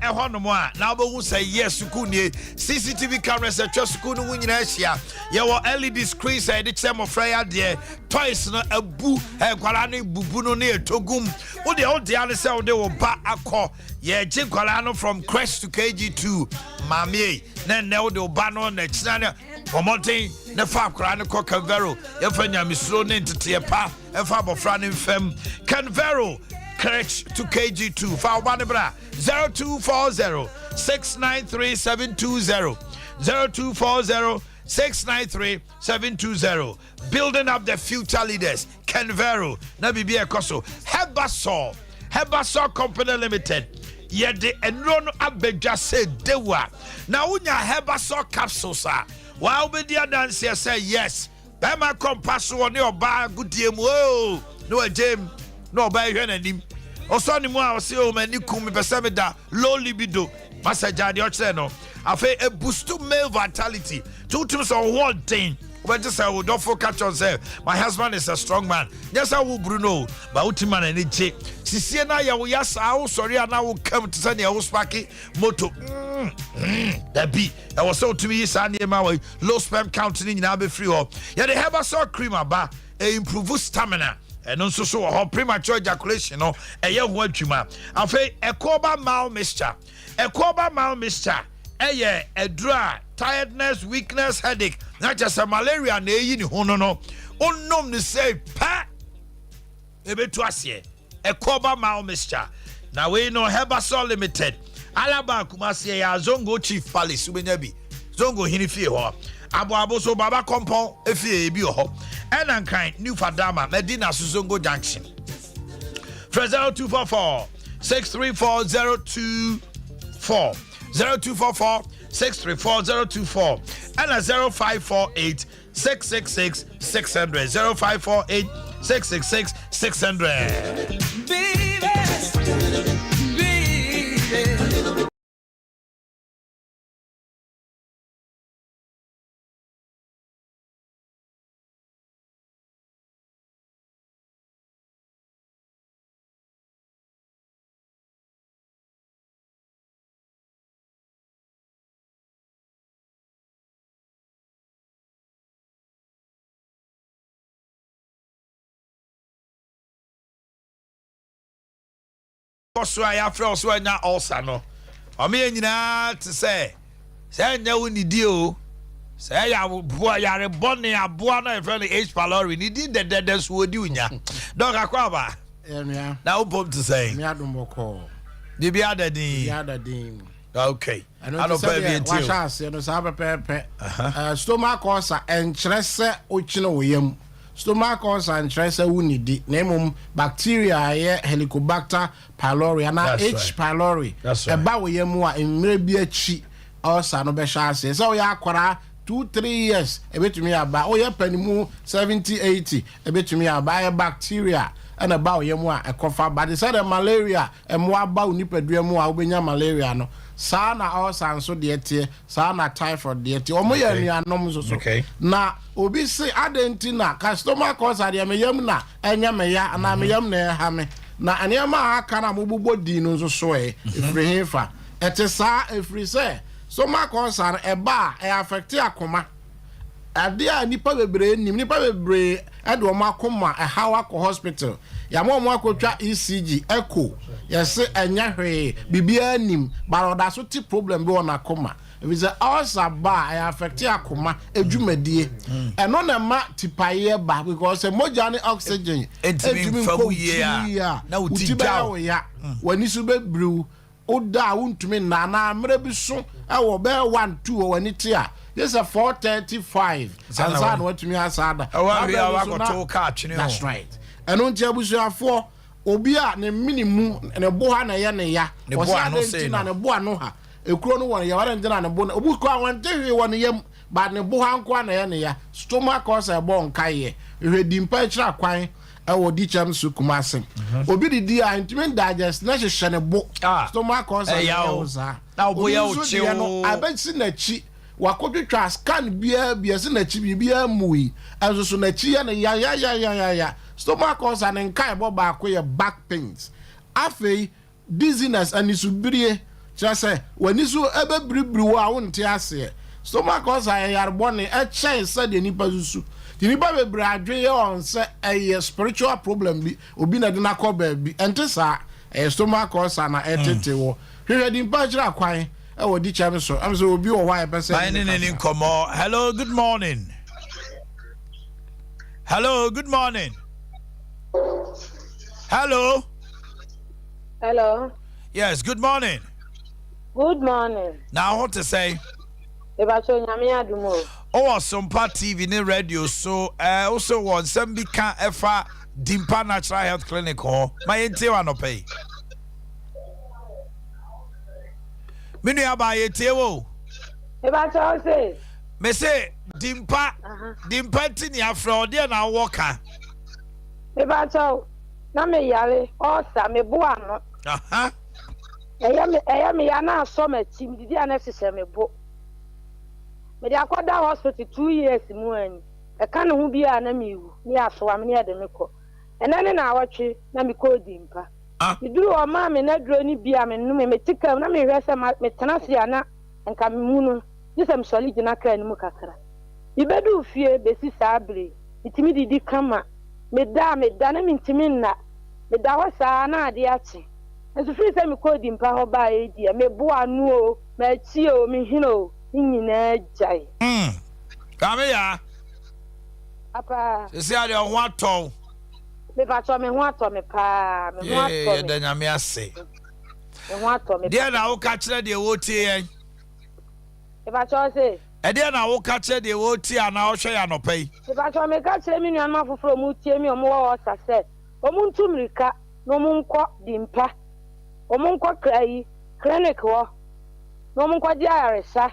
ɛhɔ nom a na wobɛhu sɛ yes sukuu nie CCTV cameras atwa sukuu no ho nyinaa ahyia yɛwɔ LED screen sɛ yɛde kyerɛ mmɔfra yɛ adeɛ toys no abu nkwalaa no bubu no ne ɛtɔgum wodeɛ wodea ne sɛ wode wo ba akɔ yɛgye nkwalaa no from crèche to KG2 mamie na nnɛ wode wo ba no na kyina ne ɔmɔden ne fa akwaraa no kɔ Canvero yɛfa nyamesuro ne nteteɛ pa ɛfa abɔfra no mfam Canvero crèche to KG2 fa wo ba no bra 0240 693 720 0240 693 720 building up the future leaders Canvero na bibi ekoso Hebasol Company Limited yede enro no abedwa se dewa na unya Hebasol capsules a wa obedi adanse say yes ba ma compass wo ne oba gudie mu o no agem no oba hwe nanim oso ni mu a o se o mani kum me pese me da low libido masaja de o kire no afa a boost to male vitality two teams on one thing but just I would don't catch on say my husband is a strong man yes I will Bruno but ultima na ni che sisi na ya wo yasa wo sorry na wo come to say na wo sparky moto that be I was so to me sa na ma low sperm count ni nyina be free ho ya the Hebasol cream aba improve stamina and also so premature ejaculation no eye ho atwuma afa ekoba mal mixture eye edra tiredness weakness headache not just a malaria na eyi ni hono no onnom ni say pa ebetu ase ekoba mal mixture na we no Hebasol Limited alaba kumase ya zongo chief palace ubenya bi zongo hini fie ho abo so baba kompon efie bi ho enankan new fadama medina zongo junction 0244 634024 0244 634024 and a 0548 666 600 0548 666 600. So I have also now also no. I mean to say nya we need you. Say ya boy ya reborn ya boy na friendly H Palori need the so do nya. Dog akwaba. Yeah. Now pop to say. Me adomoko. The be other din. Okay. I don't pay me until. What chance no sabe pepe. Stomach ulcer enkyere se ochino woyam. Stomach ulcer enkyere se wunidi. Na emom bacteria ye Helicobacter pylori na H pylori. Eba woyam a emre bi achi ulcer no be chance. So ya akwara 2-3 years ebetumi aba. O ye panimu 70-80 ebetumi aba ye bacteria. And about yemu a ekofa but they said malaria emwa aba unipadua mu a obenya malaria no saa na ulcer so de tie saa na typhoid de tie omo ya nuanom so na obi se adentina customer ulcer de meyam na enya meya na meyam na ha me na anema aka na mobubo di no so efri hefa ete saa efri se so ma ulcer eba e affect akoma Adea nipa bebre nim nipa bebre ade o makoma e hawa ko hospital ya mo akotwa ECG echo yese enya hwe bibia nim baroda so ti problem be on akoma we say ulcer ba e affect akoma edwumadie eno na ma tipaye ba because moja ne oxygen edwumi fawu ye na utiba ya wani so bebru oda wuntumi na mre bi so e wo be 1-2 wani ti a this is a 435 sansan what me asada that's right and on jebusuafo obi a ne minimu ne boha na ye ne ya o sa de na ne boha no ha ekuro no won ya ware ndina ne bo na obu ko awon tehwe won yam ba ne boha nko na ye ne ya stomach ulcer bon kaye hwe dimpa kira kwan e wo di cham su kumase obi di a intiment digest na hye ne bo stomach ulcer ya na oboya o chewo abesi na chi wakodwetwa scan bia se na chi bia mui azoso na chi ya na ya stomach ulcer ne nkai bo ba ko ye back pains afei dizziness and isubrie just say when you so ebe bribri wa won't ase stomach ulcer yarbone e chen said the nipa susu the nipa bebre adwe on say a spiritual problem bi obi na de na ko ba bi ente sa stomach ulcer na etete wo hwe di nipa kira kwan e wo di cham so am so obi wo wa person hello good morning. Hello, good morning. Hello. Hello. Yes, good morning. Good morning. Now, what to say? Oh, Sompa TV ne radio so also want some big can efa Dimpa Natural Health Clinic ho. My ente wa no pay. Minu ya ba yete wo. Ebacho say. Me say Dimpa tini afro de na woka. Ebacho na me yare o sa me bo ano. Aha. Eya me ya na so ma tim didi ana sese me bo. Me dey akoda hospital 2 years mu ani. E ka ne ho bia na me wu. Ni aso am ne de me ko. Enane na awotwe na me ko Dimpa. Iduru o ma me na duro ni bia me no me tika na me hwese me tenase ana nka me mu no. Nisem solid na kra ni mu kakra. Ibedu fie besi sabre. Itimi didi kama. Me da na me ntimi na. Me da wa sa na ade achi. Enso free se me ko Dimpa ho ba e dia me bo anu o, me chi o, me hino, nyina jai. Kame ya. Apa. Se ade ho ato. Me pa to me ho ato me pa, me ho ato. Eh, da nyame ase. Me ho ato me. Dia na wo ka kire de wo tie yen. Me pa to say. E dia na wo ka kire de wo tie ana wo hwe ya no pai. Me pa to me ka kire mi nuan ma foforo mu tie mi o mo wo sa se. O mu ntumrika no mu nko Dimpa. O mu nko krai clinic wo. No mu nko di aresa.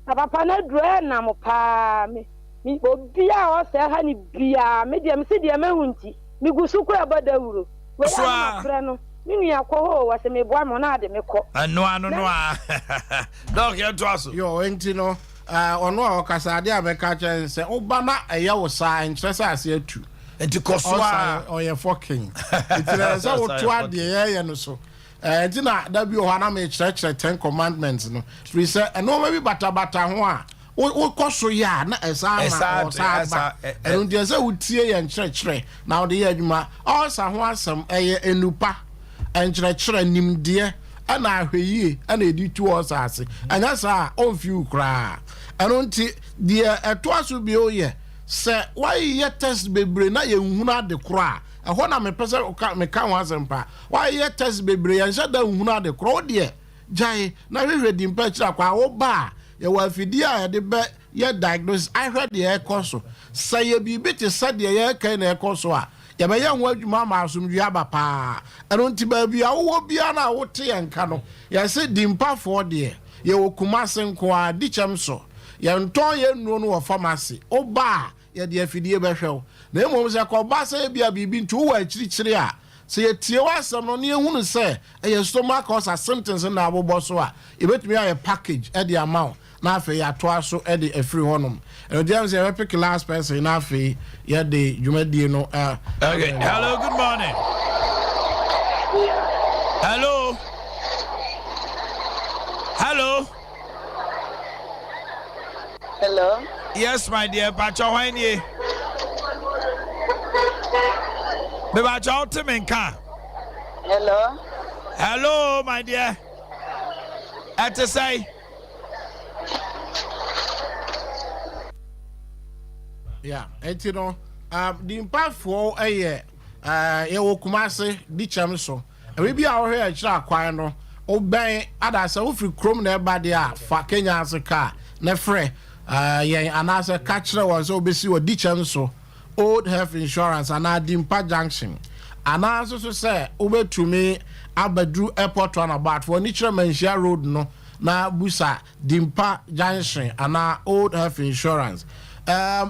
Na papa na dure na mo pa me. Mi obia o se ha ni bia me dia me se dia mahunti. Mi gusu ko abadawuro. We ya na no. Minu ya ko ho wa se me boa mo na ade me ko. No a. Dog ya to aso. Yo enti no ono a okasa ade abeka chen se oba na eye wo sa entrese ase atu. Enti kosoa oye fucking. Enti se wo to ade ye no so. Enti na da bi o ha na me church 10 commandments no. Free say eno ma bi bata ho a wo koso ya na esa na o sa ba. Eno de se wo tie ye nkyerɛkyerɛ na wo de ye adwuma. O sa ho asɛm eye enupa. Enkyerɛkyerɛ nimdeɛ ana ahweyie ana edi tu osase anya sa onfiu kra eno nti de eto aso bi oyɛ sɛ wayɛ test bebre na ye nhunu ade kra ɛhɔ na me pese me ka ho asɛmpa wayɛ test bebre yɛ nhyɛ da nhunu ade kra o de gyae na hwehwɛ Dimpa kyira kwa wo ba ye wa afidi a de be ye diagnose ahwɛ de ɛkɔ so sɛ ye bibi te sɛ de ye kan na ɛkɔ so a ya be yan wadwuma ma asomdwe aba pa eno nti ba bia wo bia na wo te yanka no ya se Dimpa fo de ye wo Kumase nko a di chem so ye nton ye nuo no wo pharmacy oba ye de afidie be hwew na emom se ko ba se bia bibi nti wo akirikyire a se ye tie wasam no ne ehunu se ye stomach ulcer symptoms na abobɔ so a e betumi aye package e de amount na afi ya to aso e de afiri honum eno dem se we pick last person na afi ye de dwumadie no okay hello good morning. Hello. Yes my dear pacho when ye be pacho to me nka. Hello my dear at say yeah enti no Dimpa fo ye wo Kumase di chem so e bi a wo hwe akira kwan no oben adasa wo firi krom na eba de a fa Kenya asika na frɛ yen anasa ka kire won so obesi wo di chem so old health insurance ana Dimpa junction ana so say obetumi abadru airport runabout for Nichira Manshia road no na busa Dimpa junction ana old health insurance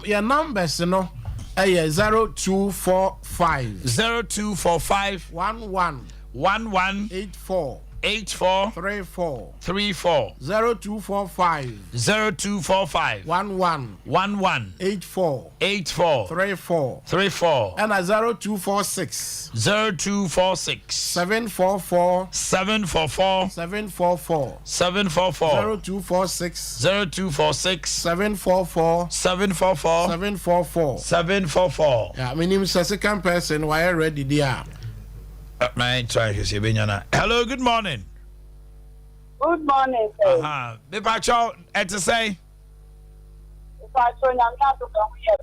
your numbers no 0245 0245 11 11 84 84 34 34 0245 0245 11 11 84 84 34 34 and a 0246 0246 744 744 744 744 0246 0246 744 744 744 744. yeah, my name is the second person why ready there. Hello, good morning. Good morning, sir. Me pacho to say Pacho nyamia to come here.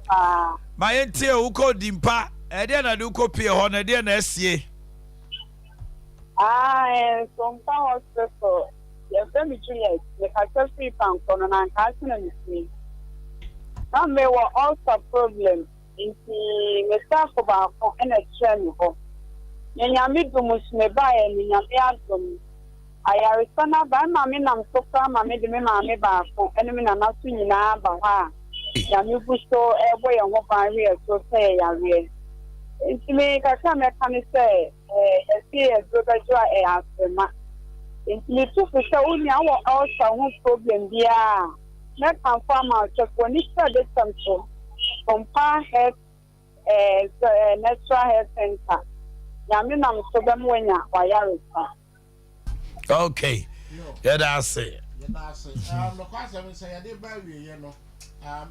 my entie uko dimpa e dey na do ko pie ho na dey na asie. And Sompa hospital. Yes, let me Juliet. The cancer free pan kono na cancer na me. Now me were also problem in the me staff about and a trend ho. Nyame dumus me ba e nyame adum. Ayaresa na ba ma me nam so fra ma me de me ma me ba ko ene me na naso nyina ba ha. Nyame buso e boy ho ba we so say yare. Nti me ka ka me ka me say esi e do ga jo e afema. Nti me tu fi say oni awo also ho problem bia. Me kan fa ma check woni say de samso. Sompa health natural health center. Nyame nam so be mo nya wa yaresa. Okay. Yeah, that's it. Yeah, that's it. The question say they buy we you know.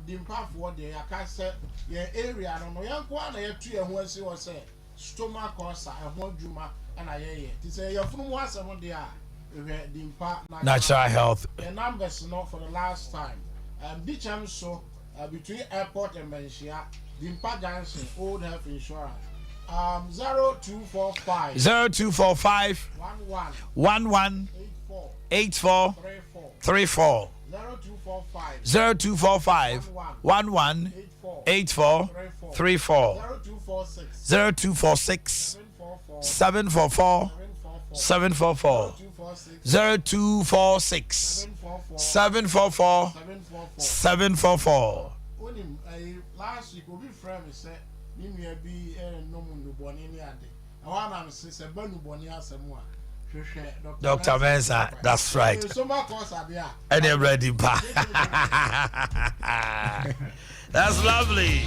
The impact for the akase your area no no yan kwa na ya tu ya ho asi wo say stomach ulcer e ho dwuma na ye ti say your funu asem de a the impact natural health. The numbers not for the last time. Bicham so between airport and Menchia, the impact junction old health insurance. 0245 0245 11 84 34 0245 11 84 34 0246 744 744 0246 744 744. Last week, we friend said, "Nimia be no mun boni ni ade." I want to say, "Banu boni asemwa." Dr. Mensa, that's right. So much course Adea. And they're ready, that's lovely.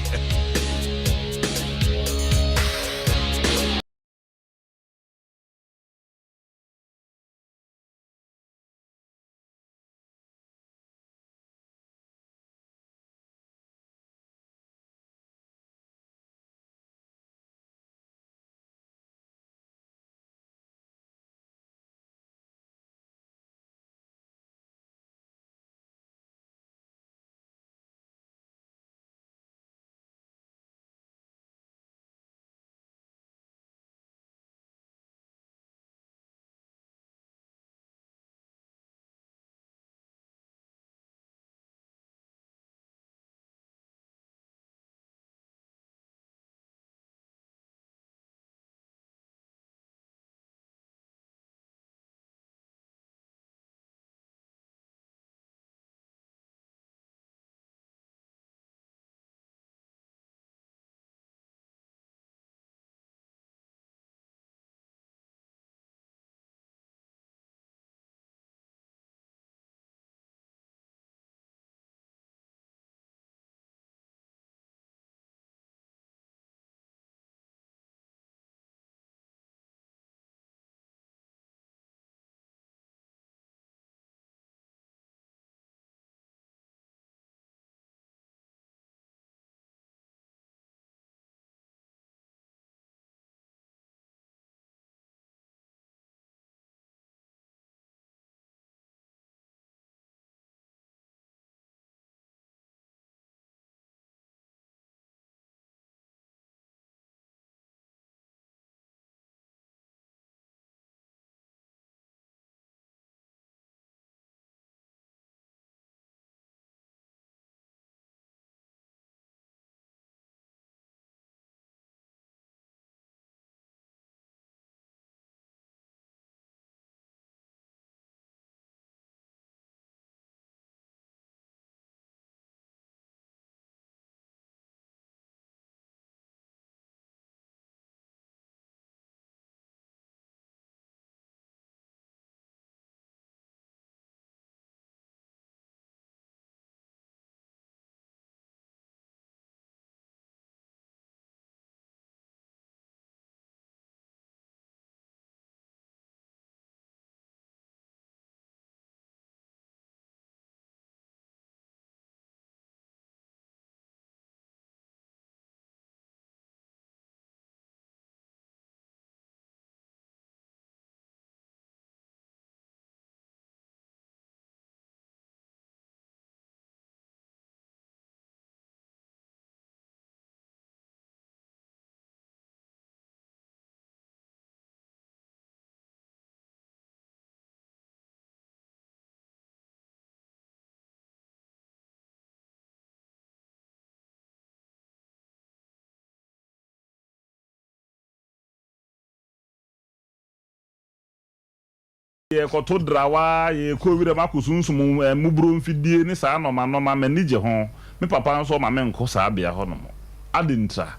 ye koto drawa ye ko wi de makosunsum mubro mfidie ni saa no ma manige ho me papa nso ma me nko saa bia ho no mo adintra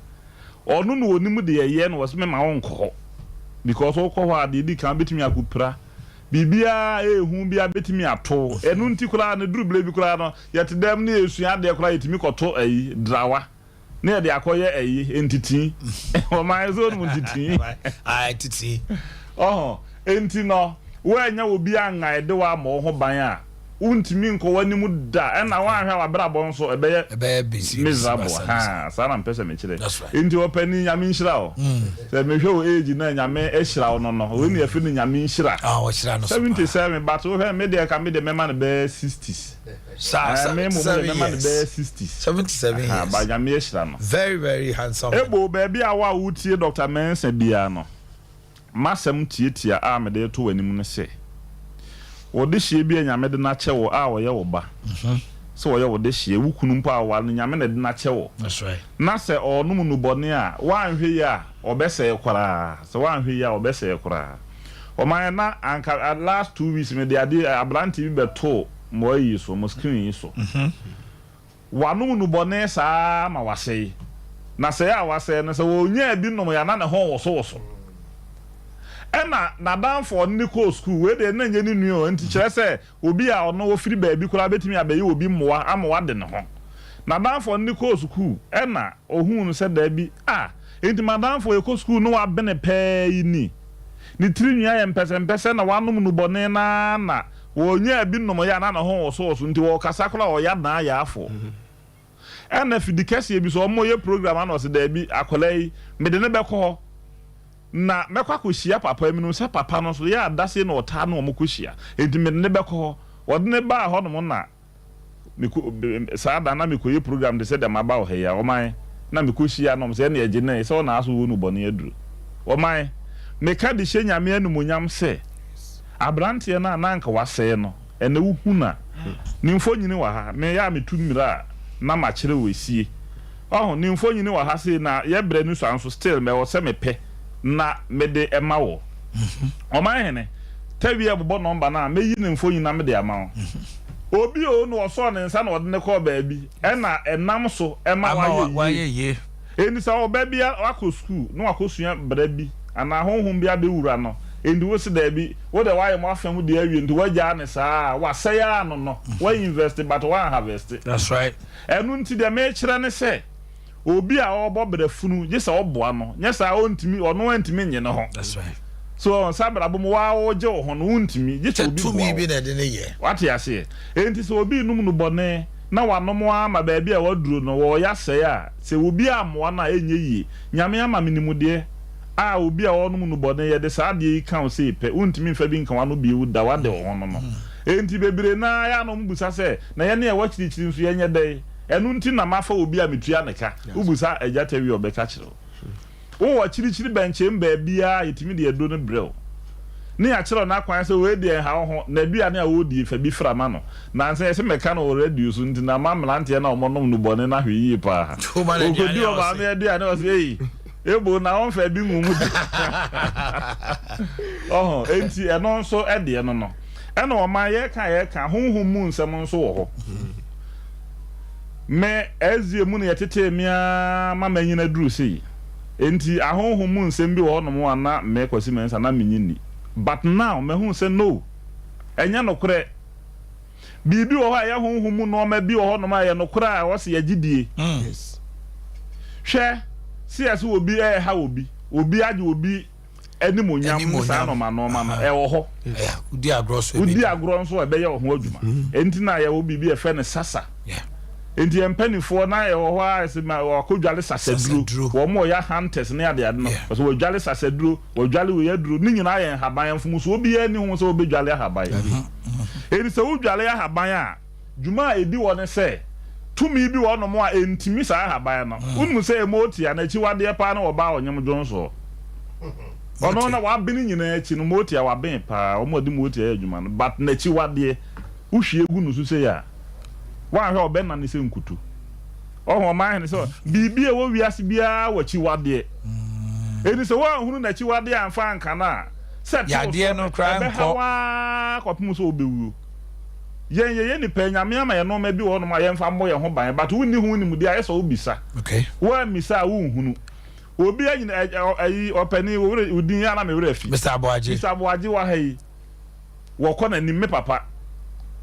onu no onim de ye no was me ma wonko because o ko ha de di kan betimi akupra bibia ehu bia betimi ato enu nti kura na durubele bi kura no yet dem na esua de kura yetimi koto ayi drawa na de akoye ayi entiti o ma zo no entiti ai titi enti no wanya obi anga de wa ma ho ban a untimi nko wanimu da na wa hwa wa brabo nso ebe busy miserable ha sana mpese me kire enti opani nyame nhira o se me hwe o age na nyame ehira o no we ni afi ni nyame nhira o hira no 77 but we hwe me de ka me de mema no be 60s sa me mo de mema no be 60s 77 years ba nyame ehira no very very handsome ebo baby a wa wutie Dr. Mensa bia no masem tietia a me de to wanim no se wode hie bi anyame de na kyewo a wo ye wo ba so wo ye wode hie wukunu mpo a wa nyame na de na kyewo that's right na se onum nu bone a wanhwe ya obese kwara se wanhwe ya obese kwara o man na anka last 2 weeks me de ade abranti bi beto mo yi so mo screen yi so wanum nu bone saa ma wase na se ya wase na se wo nya bi no ya na ne ho wo so ena na dan for Nico school we de na nye ni nuo nti kire se obi a ono wo firi ba bi kura betimi abayi obi mmoa amwa de ne ho na dan for Nico school ena ohun se da bi enti madam for Nico school no wa bene pay ni tiri nua ye mpese na wanom no bone na wo nya bi no ya na ho so nti wo kasa kula o ya na ya afo ena fidikese bi so mo ye program ana o se da bi akolai me de ne bekọ na mekwa kohia papa emi no se papa no so ya adase na ota na omokohia enti me ne bekọ wode ne ba ho no na saa da na mekoye program de se de maba o he ya o man na mekohia no se na eje na se na aso wo nu bone aduru o man meka de hye nyame anumonyam se abrante na anka wase no ene wuhu na nimfo nyini wa ha me ya metu mmira na ma kire wesie nimfo nyini wa ha se na ye bre nu so anso still me wo se mepe na mede ema wo Omanhene tawi abobo number na meyi ne mfo nyina mede ama wo obi o no so ne nsa na wode ne ko ba bi na enam so ema waye eni sa oba bi akọ school no akosua bra bi ana honhom bi abewura no endi wo se da bi wo de waye mo afam de awie ndi wagya ne saa wa saya no wa invest but wa harvest that's right enu nti de me kire ne se obi a obo brafunu je se oboa no nya sa ontimi ono antimi nye ne ho that's right so sabra bom wa oje ho no ontimi je se obi to me bi na de ne ye wate ase enti so obi num no bone na wanom ama ba bia waduro no wo ya se a se obi amoa na enye yi nyame ama minimude a obi a onum no bone ye de sa de kan se pe ontimi mfa bi nkan wano bi uda wade ho no enti bebre na ya no mbusa se na ye ne e wachirichiri nso ye nye dai enu nti na mafa obi a metua neka ubusa ejata wi obeka kire wo wa chirichiri benche mba bia yetimi de edo ne brel ne ya kire na kwan se we de ha ho na bia ne a wo di fa bi frama no na nse se meka no already so nti na mamlante na omonom no bone na hwe pa ogodi o ba me de na o se yi ebo na on fa bi ngumu enti eno nso ede no ena o ma ye ka honhom mu nsem nso wo ho me ezie mu ne yetete mia mama nyina duru sei enti ahonhom mu nsem bi wo no mo ana me kwasi mensa na menyini but now me hu say no enya no kure bibi wo ha ya honhom mu no ma bi wo no ma ye no kure a wo se yagidie yes hwe si ase obi ha obi age obi animonyam sa no ma no e wo ho udi agro nso e be ye wo ho adwuma enti na ye wo bibi e fe ne sasa enti empanifo na ye wo ha se ma akodwale sasaduro wo mo ya hunters ne ade no so wo dwale sasaduro wo dwale wo yaduro ni nyina ye haban mfum so obi ani hu so obi dwale haban enti se wo dwale haban a dwuma edi wo ne se tumi bi wo no mo a entimi sa haban no unmu se emoti anachi wade pa na wo ba onyem jonso ono na wa bini nyina achi no moti a wa ben pa o mo di moti a adwuma no but na chi wade uhwie egu no so se ya wa hwe oben na ne se nkutu Omanhene so bibie wo wiase bia wachi wade eni so wa hunu na chi wade amfa anka na set ya de no cry nko kwapem so obewu yen ni pa nyame ama ye no ma bi wo no ma ye mfa mo ye ho ban but wonni hu ni mu dia ye so obisa okay wa misa wo hunu obi anyina ayi opani wo udin ya na me wura fi Mr. Boakye wa hayi wo kɔ na nim me papa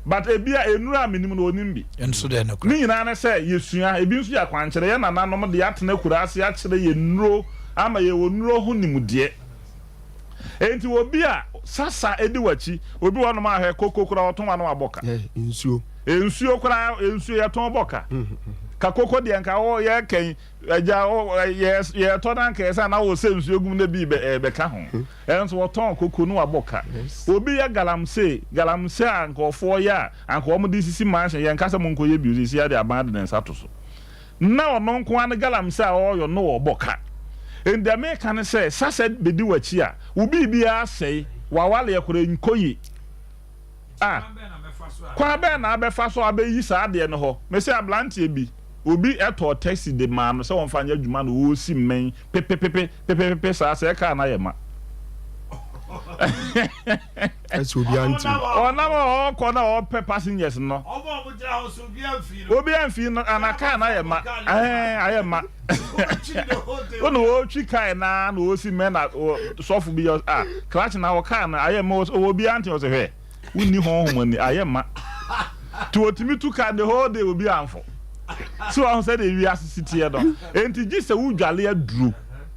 but ebia enura minim no onim bi enso de no ni nyina na sɛ yesua ebi nso ya kwankyere ye nananom de atena kurase akyere ye nuro ama ye wonuro ho nimdeɛ enti obi a sasa edi wachi obi wɔ no ma hɛ kokokora ɔton wa no aboka ensuo kora ensuo yɛ ton boka ka koko de nka wo ye kan agya ye to dan ka esa na wo se nsuo gum na bi be ka ho enso wo ton koko no aboka obi ya galamse a nkofo ya anko mo di sisi mansion ye nka se mo nko ye bi si ya de aban de nsa to so na ono nko an galamse a oyo no wo boka and the me kan say sasa bedi wachi a obi bia sei wawale ekore nkoyi kwa be na abefa so abeyi sa de no ho me say ablantie bi obi eto taxi de man no say won fa nya dwuma no wo si men pepepepe sa se ka na yema eso obi anti ona mo ko na o pe passengers no obo mo jira ho so obi amfi no anaka na yema ayema ono o twi kai na o si men na sofu bi clutch na o ka na ayema obi anti o se hwe wonni ho ho ni ayema to otimi tu ka the whole day obi amfo so I said we assist here don enti gi se wudwale aduro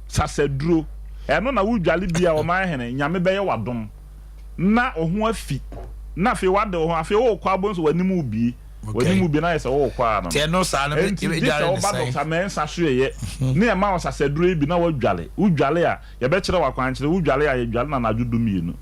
sase duro eno na wudwale bia Omanhene nyame beye wadom na oho afi na fe wade oho afi wo kwa bonso wanimu bi na yesa wo kwa no te no sa na be dwale ne sai Dr. Mensa hweye na e ma wo sase duro bi na wudwale a ye be kire wakwankyere wudwale a ye dwale na nadwodom mienu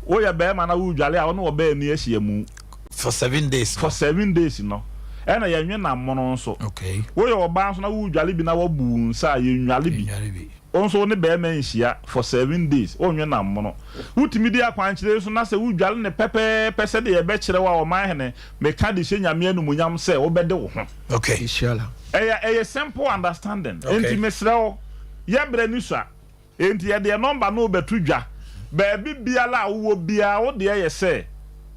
o ya be ma na wudwale a ono wo be ni ahia mu for 7 days no ena ye nwe na mono nso okay wo ye oba nso na wudwale bi na wabu nsa ye nwale bi onso ne be ma nhia for 7 days o nwe na mono wutimi di akwankyere so na se wudwale ne pepe pese de ye be kire wa Omanhene me ka de hye nyame anu munyam se wo be de wo ho okay inshallah eye simple understanding enti mesrewo ye bre ni so enti ye de number no betudwa ba bibia la wo bia wo de ye se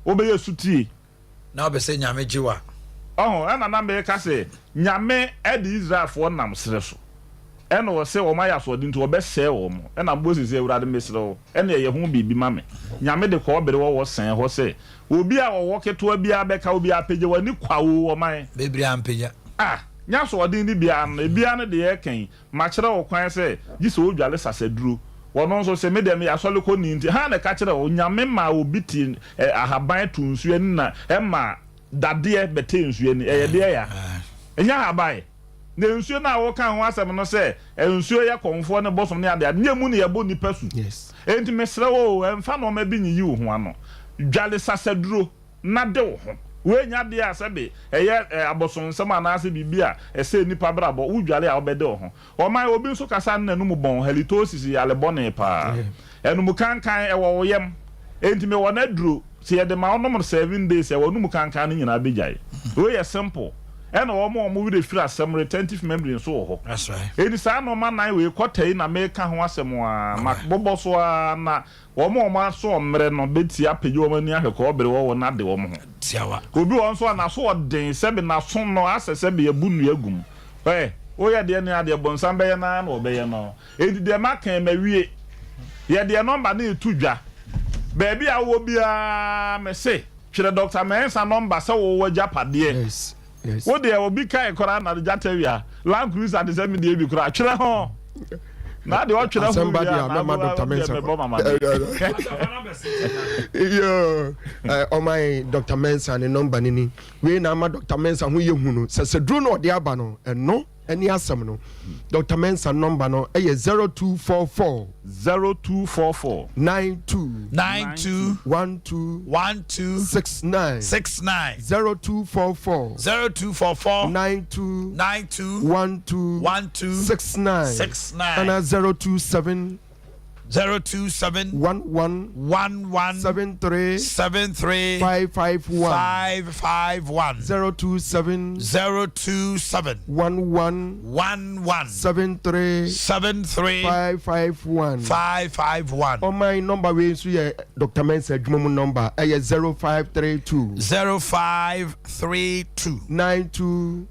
wo be yesutie na be se nyame jiwa ana na me ka se nyame e di Israel fo nam sere so ena wo se wo ma ya so di nto wo be se wo mo ena Moses ewurade mesere wo ena ye ho bibi ma me nyame de ko obere wo sen ho se obi a wo keto bia be ka obi apege wani kwawo wo man bebri ampeja nya so odin di bia no bia no de ye kan ma kire wo kwan se gi se odwale sasaduro wono nso se me dem ya sole ko ni nti ha na ka kire wo nyame ma obi ti ahaban to nsuo ni na e ma dade bete nsuo ni ye de ya enya haban na nsuo na wo kan ho asem no se nsuo ye konfo ne bosom ne ade nya mu ne ye bo nipa su yes enti mesre wo emfa no ma bi nyi wo ho ano dwale sasaduro na de wo ho we nya de asebe eye aboson nsem anase bibia ese nipa brabo wudwale a obede wo ho oman obi nso kasa nanu mu bon halitosis ya le bone pa enu mu kankan e wo yem enti me wona duro se ye de ma onom 7 days e wonu mu kankan ni nyina bejai we ye simple ena wo mo we dey feel asem retentive memory nso wo ho that's right eni sa no man nan we kwotei na me ka ho asem a makbobo so na wo mo ma so mre no beti apegi wo mani ahweko obere wo na de wo mo ho tiawa obi won so na so den se be na so no asese be ya bunu agum o ye de ni ade bonsam be ye na na obeye no edi de makan mawie ye de number na etudwa baby a wo bia me se twere Dr. Mensa number se wo wagya pade yes wo de obi kai kora na jatawia Land Cruiser de se me de bi kora twere ho na de o twere ho somebody mama Dr. Mensa yo my Dr. Mensa ne number ni we na ma Dr. Mensa hu ye hunu se dru no de aba no eno any asem no Dr. Mensa number no e 0244 92 69 0244 92 69 and 027 027 11 11 73 73 551 027 027 11 11 73 551 on my number we so yeah Dr. Mensa adwuma number 0532 92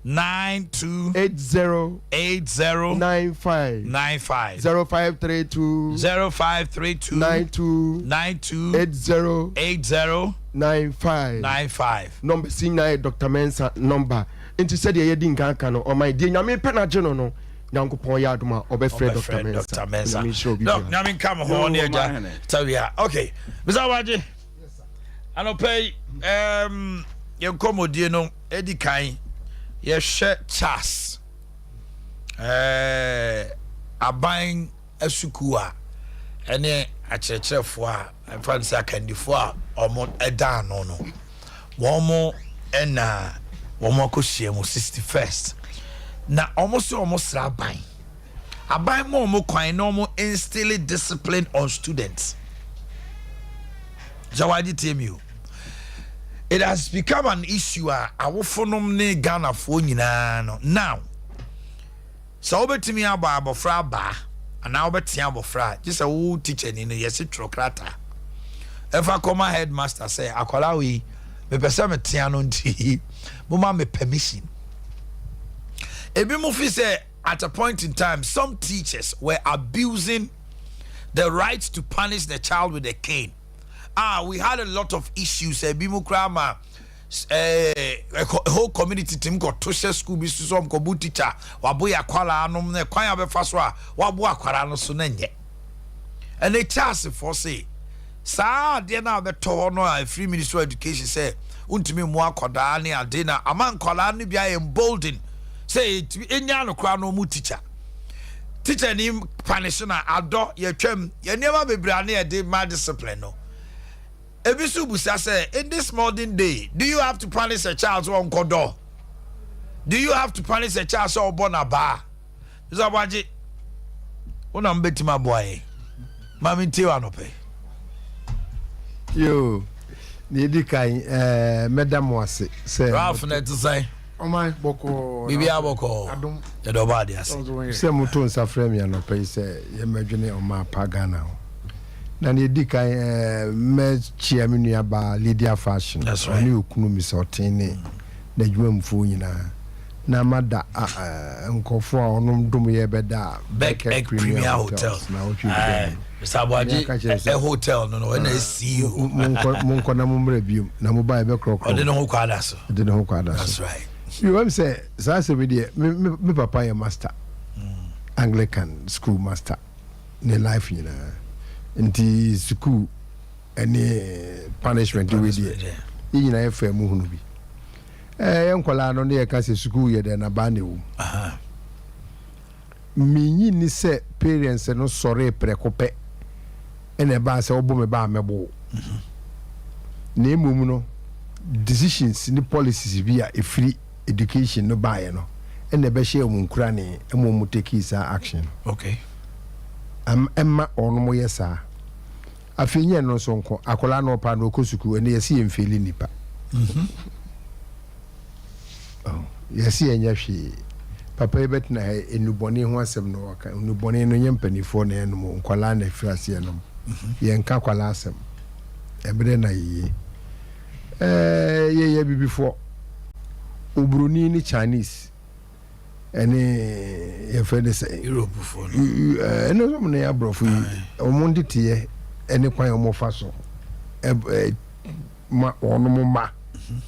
80 95 0532 92 80 95 number senior Dr. Mensa number into said ye din kan kan on my dear nyame penaje no nyankopon ya adoma obefre Dr. Mensa no nyame come hon ya ja tawia okay bisa waje anopai ye komodie no edi kan ye hwe Charles aban asukua ene akyerɛkyerɛfo a France akandifo a ɔmo ɛda no no wɔmo ɛna wɔmo akɔhyia mu 61st na ɔmo so ɔmo sra aban mo ɔmo kwan na ɔmo instill discipline on students Jawadi Temiu. It has become an issue awofonom ne Ghana fo nyina no now so obetimi aba abofra ba ana obetia abofra just a wo teacher ni no yesi trokrata efa koma headmaster say akwala we me pese me tia no nti mama me permission ebi mo fi say at a point in time some teachers were abusing the right to punish the child with a cane. We had a lot of issues ebi mo krama whole community team got to share school bi so some ko bu teacher waboya kwala anom na kwan abefa so a wabo akwara no so na nye and a chance for say sa de na beto no a free ministerial education say untimi mu akoda ne ade na aman kwala no bia embolden say enya no kra no mu teacher ni punish na ado ye twam ye never bebra na ye de ma discipline no. Ebisu Busa say, in this modern day, do you have to punish a child so on kodo? Do you have to punish a child so born a bar? Zabaji, una mbeti my boy. Mami tiwa no pay. Yo, nidi kai madam wase say. Ralph net to say. Oh my boko. Bibi aboko. Adum. The dobadi ase. Say mutu nsa frame ya no pay say ye madwene o ma pagana. Na ne di kan me chia me nua ba Lydia Fashion oni okunu mi so tene na dwumfo nyina na mada nkofo a onom dum ye beda back premier hotels na otu Mr. Boakye a hotel no na see you mon ko na mumre bium na mo ba be krokro de no ho kwada so that's right you want say say be there me papa ye master Anglican school master ne life nyina nti school any punishment we dey yina efa mu hunu bi enkola no ne ka se school ye de na ba ne wo minyi ni se parents no sore prekope ene ba se obo me ba mebo na emum no decisions ni policies bi a free education no ba ye no ene be share mu nkura ne emum take is action okay emma ono mo yesa afinye no so nko akola no pa no kosuku ene yesi emfeli nipa yesi enya hwe papa ebet na enubone ho asem no waka enubone no nyempanifo na enum nkola na frase enum yenka kwala asem ebere na ye bibifo obroni ni Chinese ene ye fede say Europe for ene so na ya brofu omondi tie ene kwan omofa so ma ono ma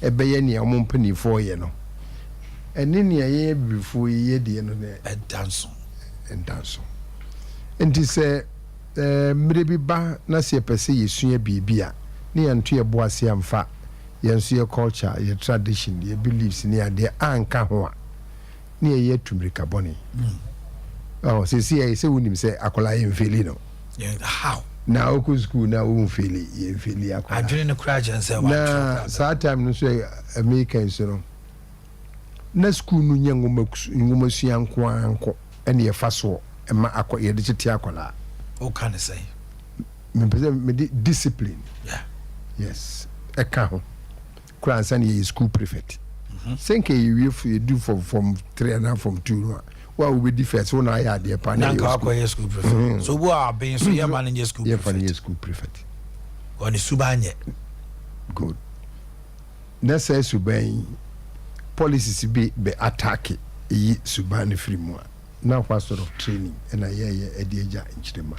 ebeye ne omompanifo ye no ene ne ye bifu ye de no ne endanso enti se mire bi ba na se pese yesua bibia ne yanto ye boase amfa yenso ye culture ye tradition ye beliefs ne ade anka ho a ne ye tumrika boni oh se unim se akola ye mfeli no how na oku school na wo mfeli ye mfeli akola adwene ne kra agent na saa time no so Americans no na school no nyangoma sua nko ene ye fa so ema ye de chete akola o kan say me discipline. Yeah. Yes. Eka ho. Kura ansa na school prefect. Senke you do from 3 and from 2. Well, we be first one I had the pan. Nanka school prefect. So we are being so your manager school prefect. Yeah, school prefect. On the subanye. Good. That's a suban policies be attack yi suban free mo. Now what sort of training and I hear Adea in Chidema.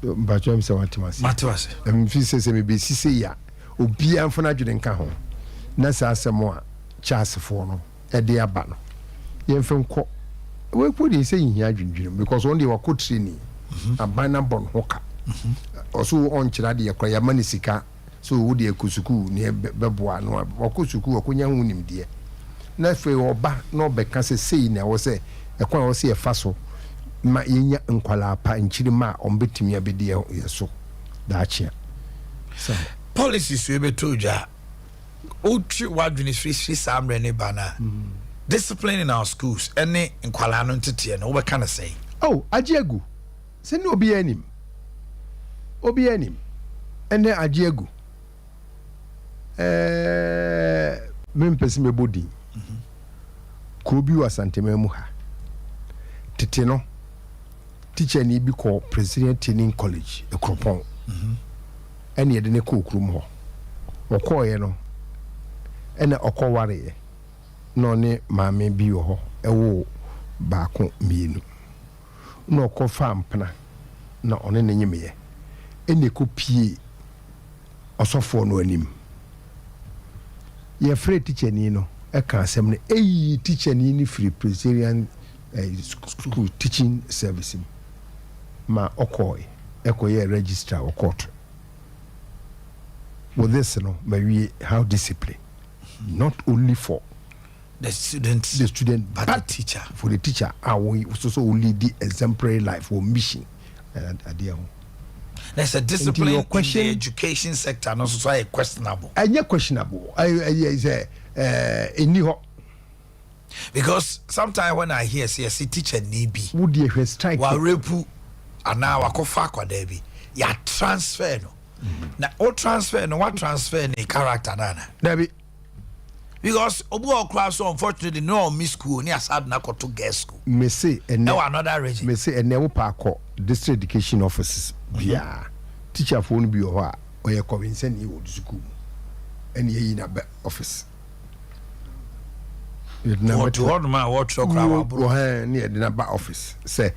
But I'm saying Matwas. If you say maybe see ya, obi amfona dweden ka ho. Na sa asemo a chance for no e de aba no. Yemfem ko. We put dey say hia dwendwene because one day wa ko training. Abana bon hoka. Also on kira de yakra ya mani sika. So wo de akusuku ne beboa no wa ko suku wa konya hu nimde. Na fe oba no beka se sei na wo se ekwan wo se e fa so. Ma yenya nkwala pa nchiri ma ombetimi abedi yeso da achia so policies we be toja outri wadwini free samre ne bana discipline in our schools any nkwala no ntete no we kind of say oh ajiegu se ni obi anim ene ajiegu mempesi mebodi ko bi wasantema mu ha tete no teacher ni bi call President Training College Ekropon ene yede ne ko krum ho okoye no ene okoware no ne maame bi ho ewo baako mienu no okofa mpna na one ne nyimeye ene ko pie osofo no anim ye free teacher ni no e ka asem ne eyi teacher ni free Presbyterian school teaching service ma okoy ekoye registrar or court with this no we how discipline not only for the student but the teacher for the teacher we also only the exemplary life or mission Adea. There's a discipline in the education sector not so questionable is because sometimes when I hear say teacher need be would you strike wa repu ana wakofa kwa debi ya transfer no na o transfer no what transfer ni character nana debi because obu okra so unfortunately no miss school ni asad na ko to girls school me say another region me say ene wo pa ko district education offices bia teacher phone bi ho a oye convince ni wo school ene yi na be office what man what truck near the number office say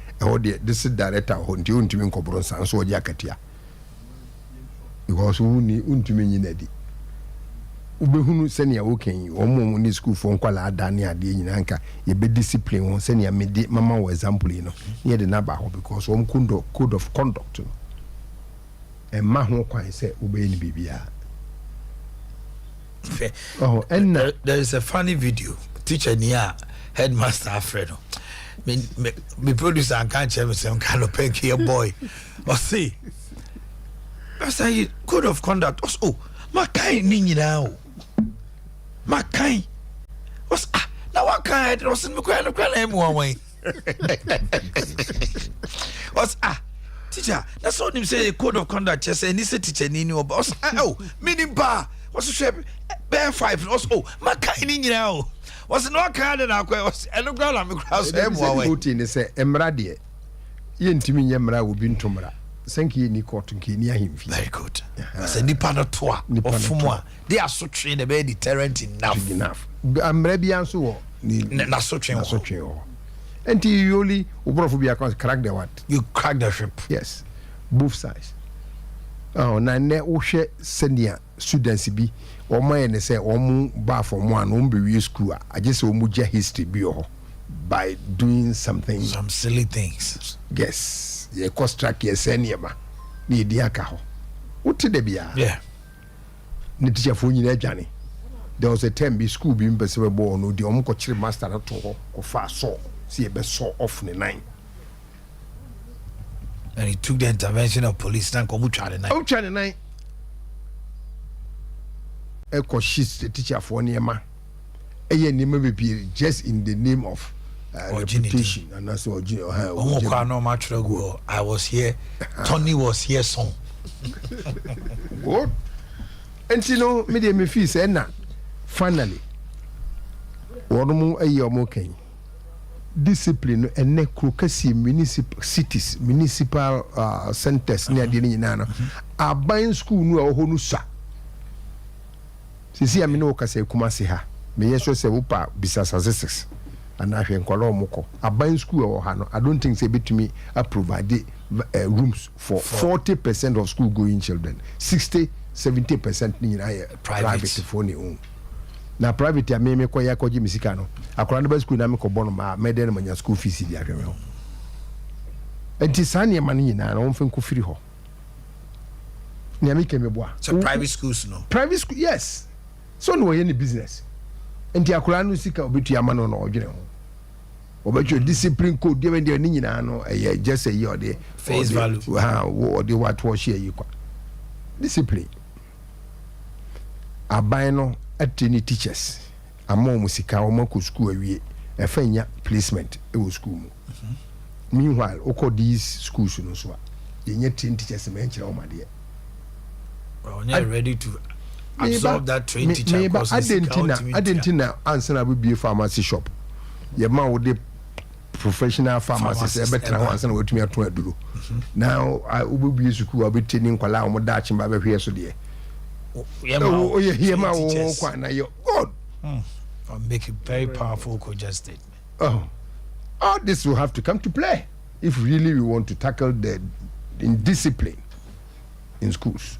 this is director who ntimi nkobro san so oji akatia because who ni untimi nyinadi ubehunu senior woken omo ni school for nkwala adani ade nyina nka ye be discipline won senior mede mama wo example no near the number ho because one code of conduct no e ma ho kwan say ube ni bibia oh and there is a funny video teacher near headmaster Alfredo me producer and can't tell me some kind of penky boy or see I say code of conduct oh my kind ni now my kind was now what kind was in the way was teacher that's what him say code of conduct just say ni say teacher ni no boss oh meaning bar what's the shape bear 5 also my kind ni now was no kind na kwa was eno gra na me cross em wa we voting ni say emra de ye ntimi nye mra wo bi ntomra sanki ni court nki ni ahimfi very good was a nipa no to a ofumo a they are so trained to be deterrent enough amra bi anso wo ni na so train wo enti you only obrofo bi account crack the what you crack the ship yes both sides oh na ne wo hwe senior students bi omo ne say omo ba for mo an ombe we school I just say omo ja history bi ho by doing some silly things yes ye cost track ye senior ma ni di aka ho uti de bia yeah ni teacher fo nyina adwane there was a time bi school bi mpese be bo no di omo ko kire master to ho ko fa so see be so off the 9 and he took the intervention of police then come try the 9 eko shit the teacher for niema eye niema be just in the name of reputation and that's what I was here. Tony was here. Song. What? And you know, me feel say na finally. Wonomu ayomo kan. Discipline and necrocracy municipal cities, municipal centers near the nyina are buying school no ho no sa. Sisi amino okase Kumasi ha. Me yeso se wopa bisasa 6 and ahwe nkwala omoko. Aban school ha no I don't think say betumi provide rooms for 40% of school going children. 60-70% ni na private for ni own. Na private ya me ko ya ko ji misika no akora no ba school na me ko bono ma me de no manya school fees di ahwe ho enti sane ma ni na no mfen ko firi ho ni me keme boa so private schools no private school yes so no any business enti akora no sika obetu ama no no odwene ho obetu discipline code de when de ni nyina no just a year de face value or the what was share you kwa discipline aban no atini teachers among musika omako school awie efanya placement e wo school mu meanwhile oko these schools no so yenye teachers men kira o made well you're ready to absorb that train teacher course adentina answer na be pharmacy shop ye ma wo de professional pharmacist e betra ho answer na watumi ato aduro now obebu school obeteni nkwala o mo da achimba be hwe so de I'll make a very powerful just statement. All this will have to come to play if really we want to tackle the indiscipline in schools.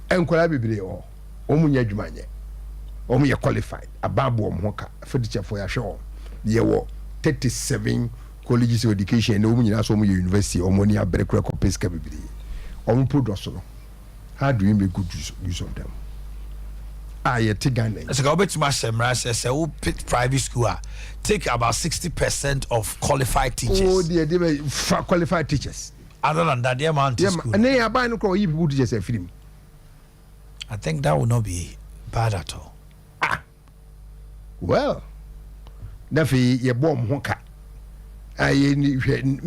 And Kwalabi or Omunya Jumanye, Omuya qualified, a babu Omhoka, furniture for your show. There were 37 colleges of education and Omunya University, Omonia Berekra Pesca Bibli, Omupo. How do we make good use of them? I take Ghana. So go back to my semra says who pick private school take about 60% of qualified teachers. Oh dear, they were qualified teachers. Other than that, they amount to school. And they are buying no people teachers a film. I think that would not be bad at all. Well, Nafi ye bomb hoka. I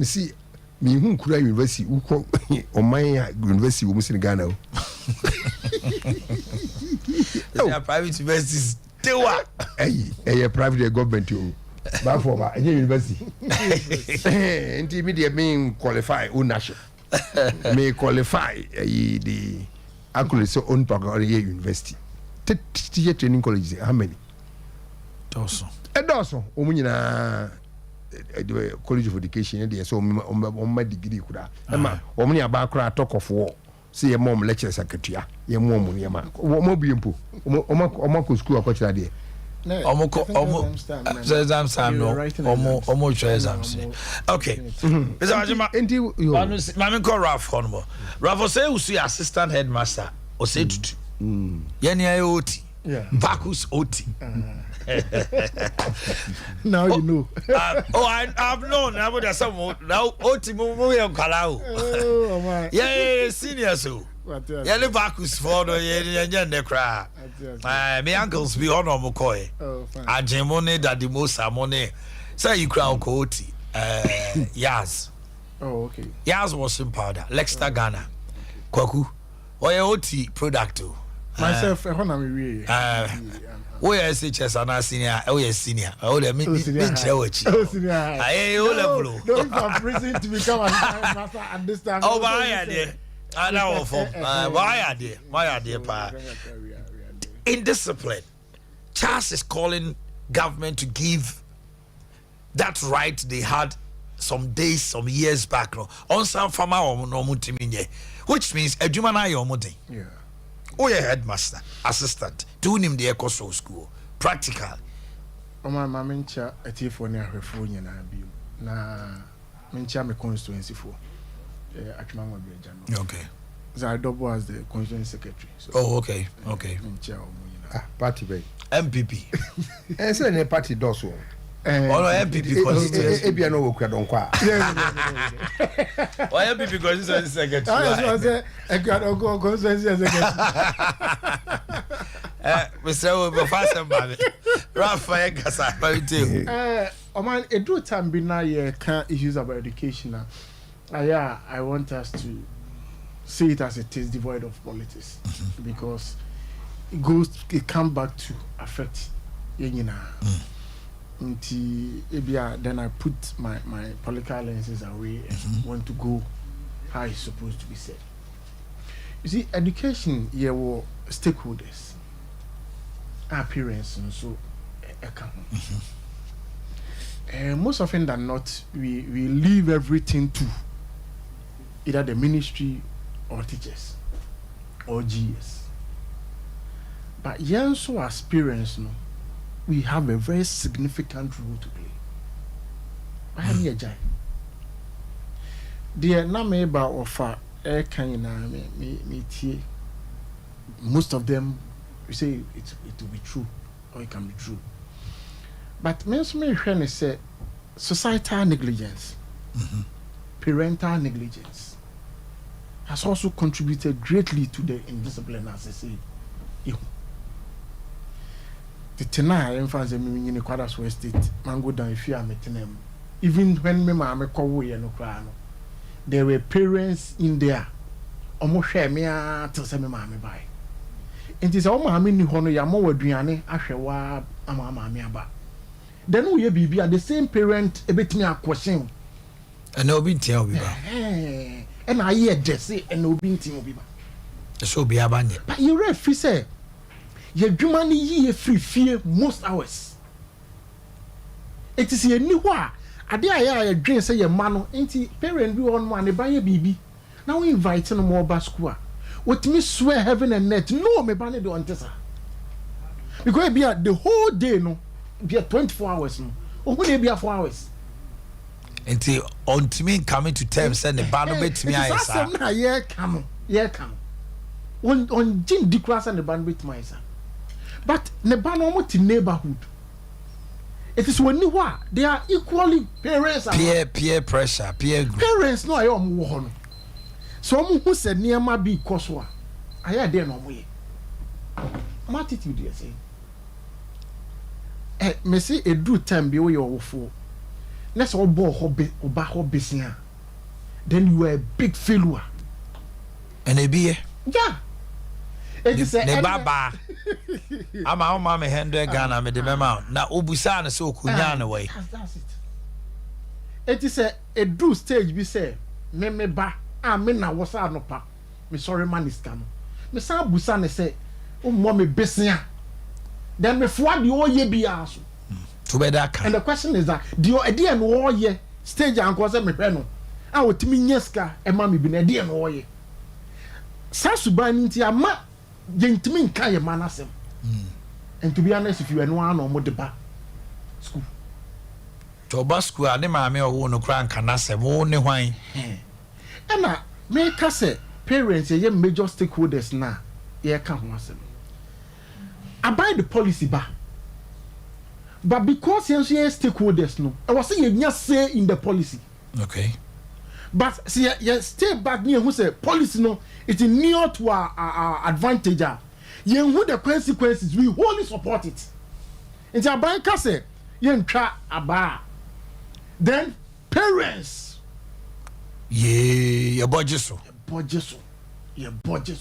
see. Me who could university who Omanhene University wo musin Ghana o. They are private universities. They were private government o. Ba for ba university. Enti me dey mean qualify ownership. Me qualify the accuracy own program university. Teacher training college how many? Doso. Doso omunyina College of Education there so my degree kura ema omni aba kura talk of war see your mom lecture secretary your mom ni ma omo biempo omo school akochira there omo exams time no omo exams okay Mr. Ajima enti mama call Ralph Honorable Ralph say who see assistant headmaster o say tutu yeni ayoti Bacchus OT. Now you know. I've known. I would have some now. OT movie on Kalau. Oh my. Yeah, senior so. Yeah, the Bacchus for the cry. My uncles be on Mokoy. Oh, fine. Ajemone that the most money. Say you crown OT. Yaz. Oh, okay. Yaz washing powder. Lexter Ghana. Kwaku. Oye OT product. Myself, we SHS and senior. Oh, yes, senior. Oh, let me senior. I level. Don't from prison to become a master and this time. Oh, my idea. I know for my idea, pa. Indiscipline. Charles is calling government to give that right they had some days, some years back. No, on some farmer or no mutiminye, which means a jumana yomote. Yeah. Oh, yeah, headmaster, assistant, doing him the eco school, practical. Oh, my mencha a tea for near her phone and I be na mencha me constituency for Akman okay. So I double as the constituency secretary. So, oh, okay. Party bay. MPP. And so any party does one. MPP constituency. Ebiano wo kwa donkwa. Why MPP constituency secretary? I was constituency secretary. Mr. Obi fast baby. Rafa Gasa Barity. Oman edu time be na ye can issues about education. Yeah, I want us to see it as it is devoid of politics because it comes back to affect yengina. Then I put my political lenses away and want to go how it's supposed to be said. You see, education here were stakeholders, our parents, and so most often than not, we leave everything to either the ministry or teachers or GS. But young so as parents, no, we have a very significant role to play. I am here, Jai. Dear Nameba offer air can me most of them we say it will be true or it can be true. But most me say societal negligence, parental negligence has also contributed greatly to the indiscipline, as I say. The tena infants me in the Quadas West State, mango down if you are meeting them. Even when me mama call we no cry no. There were parents in there. Almost share me to say me mama buy. It is all mammy ni hono ya mo waduane ahwe wa ama mama aba. Then we be at the same parent a bit me a question. And no be tell me ba. And I hear just say and no be tin obi ba. So be abanye. But you read free say ye dwuma ni ye free fear most hours. It is ye ni wa ade aya dwen say ye ma no enti parent bi on mo an ba ye bibi. Now we invite no more ba school. What me swear heaven and net no me ba ne do ontesa. Because be the whole day no be 24 hours no. O hu be 4 hours. Enti on me coming to terms say the ba no betimi ayesa. Asem na ye come. On jin dikras and the ban betimi ayesa. But ne ba no mo ti neighborhood. It is when you are they are equally parents peer pressure, peer group. Parents no ayo mo ho no. So mo who said niema bi koso a aya dey no mo ye. My attitude dey say me say e do time bi we your wofo. Let's all bo oba ho besia. Then you are a big failure. And e be yeah. It is a baba. Ama me 100 Ghana me de mema na obusa na so okunya na way. That's it. It is a do stage be say me ba me na wo sa no pa. Me sorry man is come. Me sa busa na say o mo me besia. Then me fo ade o ye bia so. To be that kind. And the question is that the idea no o ye stage anko say me hwe no. A otimi nyeska e ma me bi na idea no o ye. Sa suban nti ama gentimi nka ye manasem. And to be honest, if you are no one or more deba school. To ba school ade ma me o no kra nka nasem wo ne hwan. And na make us say parents ye major stakeholders na ye ka ho asem. Abide the policy ba. But because ye stakeholders no, I was saying you say in the policy. Okay. But see ye stay back near who say policy no it is near to our advantage. Yen who the consequences we wholly support it. Nti abanka say yen twa aba. Then parents your budget so. Your budget.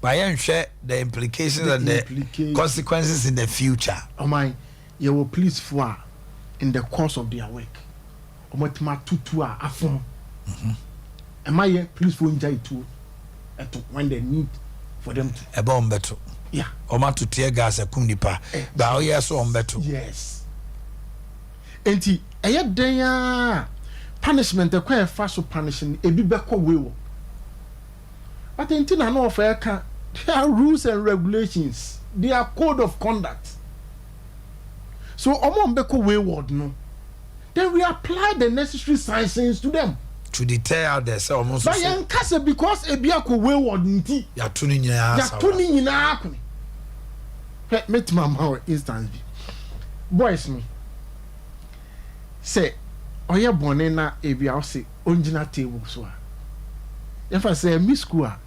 But yen share the implications and the consequences in the future. Oh my, you will please for in the course of their work. Omotima tutu a afon. Am I please for enjoy too when they need for them to a bomb better. Yeah. Oma to tear gas a kunipa. But yes, on better. Yes. Enti eye den punishment the quite fast punishing e bi beko we. But enti na no for can there are rules and regulations. There are code of conduct. So omo beko wayward no. Then we apply the necessary sanctions to them. To deter out there so almost. But yen kase because e bia ko wayward nti. Ya tuni nyina asa. Ya tuni nyina akuni. Met mama instance bi. Boys no. Say oye bone na e bia o se onjina table so a. If I say mi school a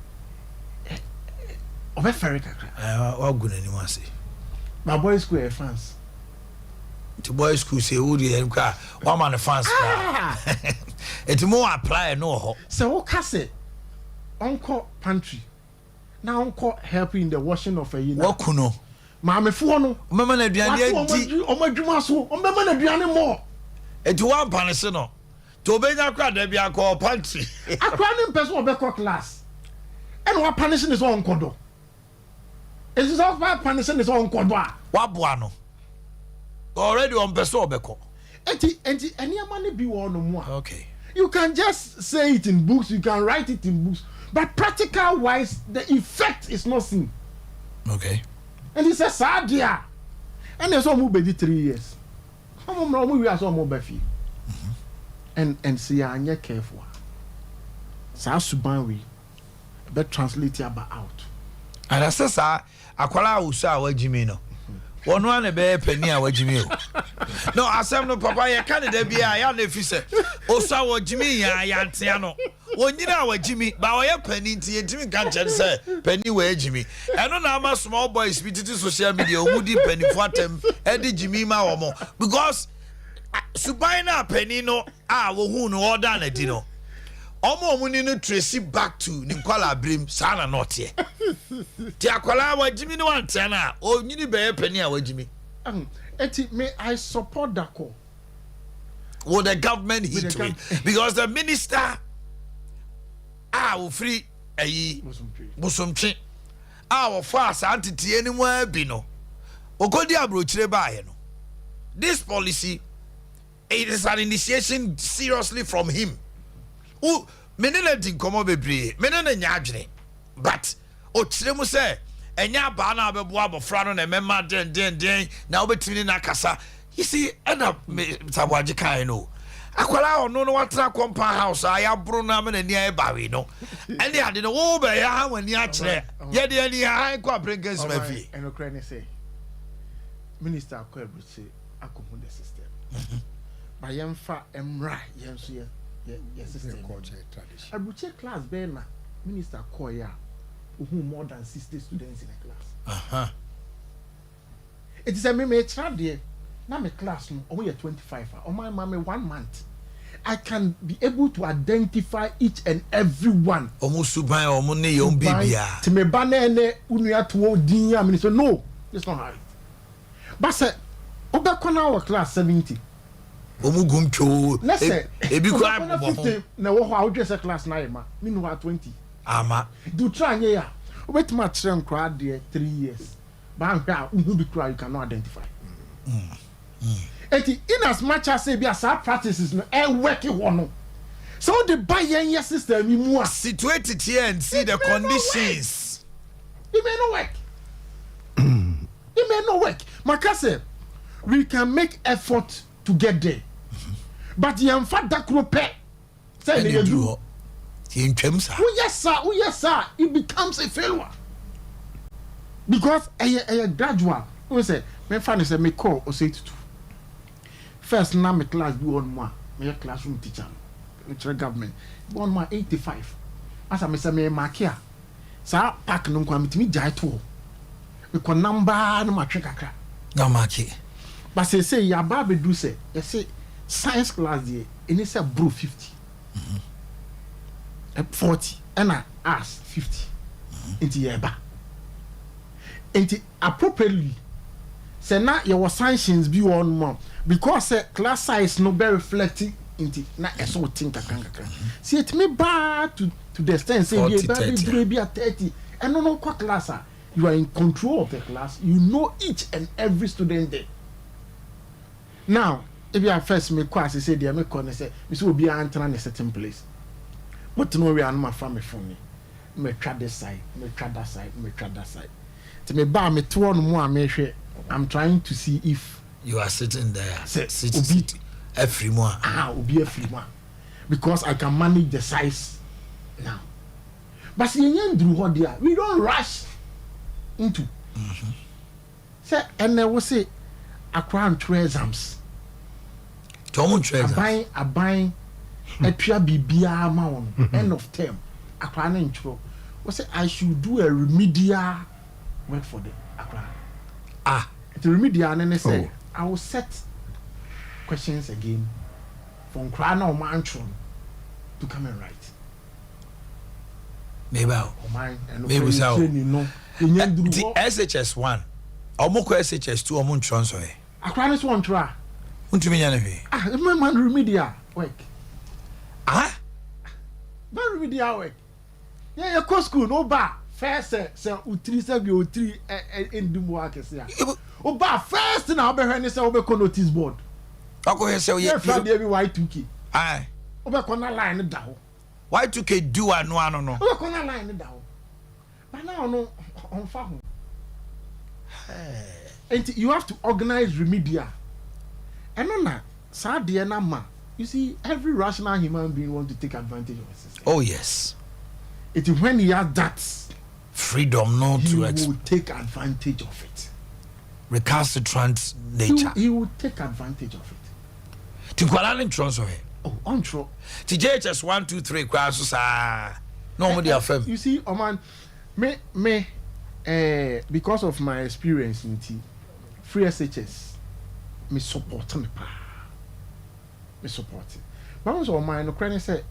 obe ferry kakra wa gu n'anim ase my boys school fans to boys school say who the nkwa wa man fans ka it mo apply no ho so wo ka say uncle pantry na uncle help in the washing of a wa kuno maamefo no mema na aduane adi omadwuma so mema na aduane mo it wa panese no to benya kwa da bia ko pantry akwa ne mpese obekọ class and wa punish is on kodo it is all by punishing is on kodo wa boa no already on person obekọ enti any money be one no more. Okay, You can just say it in books, you can write it in books, but practical wise, the effect is not seen. Okay. And it's a sad year. And there's some who be 3 years. Some we are some more and see, I'm careful. So subanwi, but translate it out. And I says, akwala usa wa jimi no. One one be penny a wa jimi o. No, asem no papa ye Canada bia ya na fi se. Osa wa jimi ya ntia no. Wonyina wa jimi ba wa ye penny nti yentimi kan chen se penny wa jimi. Eno na ama small boys bi titi social media omudi penny for atem e di jimi ma wo mo because subai na penny no wo hu no order na di no. Omo ni no trace back to ni kwala brim sana not here. Ti akwala wa jimi no ante na o nyini be penny a wa jimi. Eti me I support that call. Will the government hit to it? Because the minister will free a musumchi. Our fast entity anywhere bino. Okodi abrochire ba no. This policy, it is an initiation seriously from him. Who menene din komo bebre menene nyadwene but o kire mu se enya ba na abebo abofra no na memma den na obetini na kasa you see end up tabwaje kai no akwala ono no watra compound house aya bro na me na ni ai bawe no ene ade no wo be ya ha wani a kire ye de ani ha kwa bringas ma fi eno kra ne say minister akwabuche akomu the system ba yemfa emra yenso ye yes system culture tradition abuche class be na minister koya who more than 60 students in a class it is a me try there na me class no o 25 or my mama 1 month I can be able to identify each and every one omusuban omune yon bibia to me ba na ene unua to din am so no it's not right but say obekona our class 70 omugum cho ebi kwa bo na wo ho awdwe class 9 ma me no 20 ama do try anye ya obetima kire nkra de 3 years ba hwa who be cry you cannot identify in as much as say be as practices no work no so the buy yen system you mu situated here and see the conditions it may not work it may not work makase we can make effort to get there but yen fa da kro pe say na you oh yes sir it becomes a failure because a gradual we say me fan say me call or say to first na me class be on more me classroom teacher me government on more 85 as I say me markia sa pack no kwa mitimi jai to me ko number no ma twe kakra na marki but say ya ba be do say you say science class there any say bro 50 40 and I ask 50 into yeba into appropriately say na your sanctions be one more because class size no be reflecting into na eso think kakanga see it me bad to the extent say you be at 30 and no class you are in control of the class you know each and every student there now if you are first me class say there me come say me so be enter in a certain place but no we are my family for me try this side me try that side me try that side to me ba me to one more me hwe I'm trying to see if you are sitting there sitting every one obi every one because I can manage the size now but see yen through what there we don't rush into say and I will say akran exams tomu exams aban atua bibia ma won end of term akran ntro was say I should do a remedial work for the Accra. The remedial and then say I will set questions again from Krana or Mantron to come and write. Maybe so. The SHS1 Omoko SHS2 Omun Transfer. Accra is one try. Unto me anything. Man remedial work. Man remedial work. Yeah, your school no bar. First say utri say be utri endumu akese ya. O ba first na obe hwe ni say obe ko notice board. Ako he say o ye Friday be Y2K. Aye. Obe ko na line da ho. Y2K do ano no. Obe ko na line da ho. But now no on fa ho. And you have to organize remedial. And no na sa de na ma. You see every rational human being want to take advantage of a system. Oh yes. It is when he has that freedom not he to will take advantage of it. Recalcitrant nature. He will take advantage of it. Tinkwalani transfer. Oh, untrue. TJHS 1, 2, 3 crashes no more affirm. You see, Oman, me because of my experience in free SHS, me support me pa. Me support it. But also Oman, no credit say,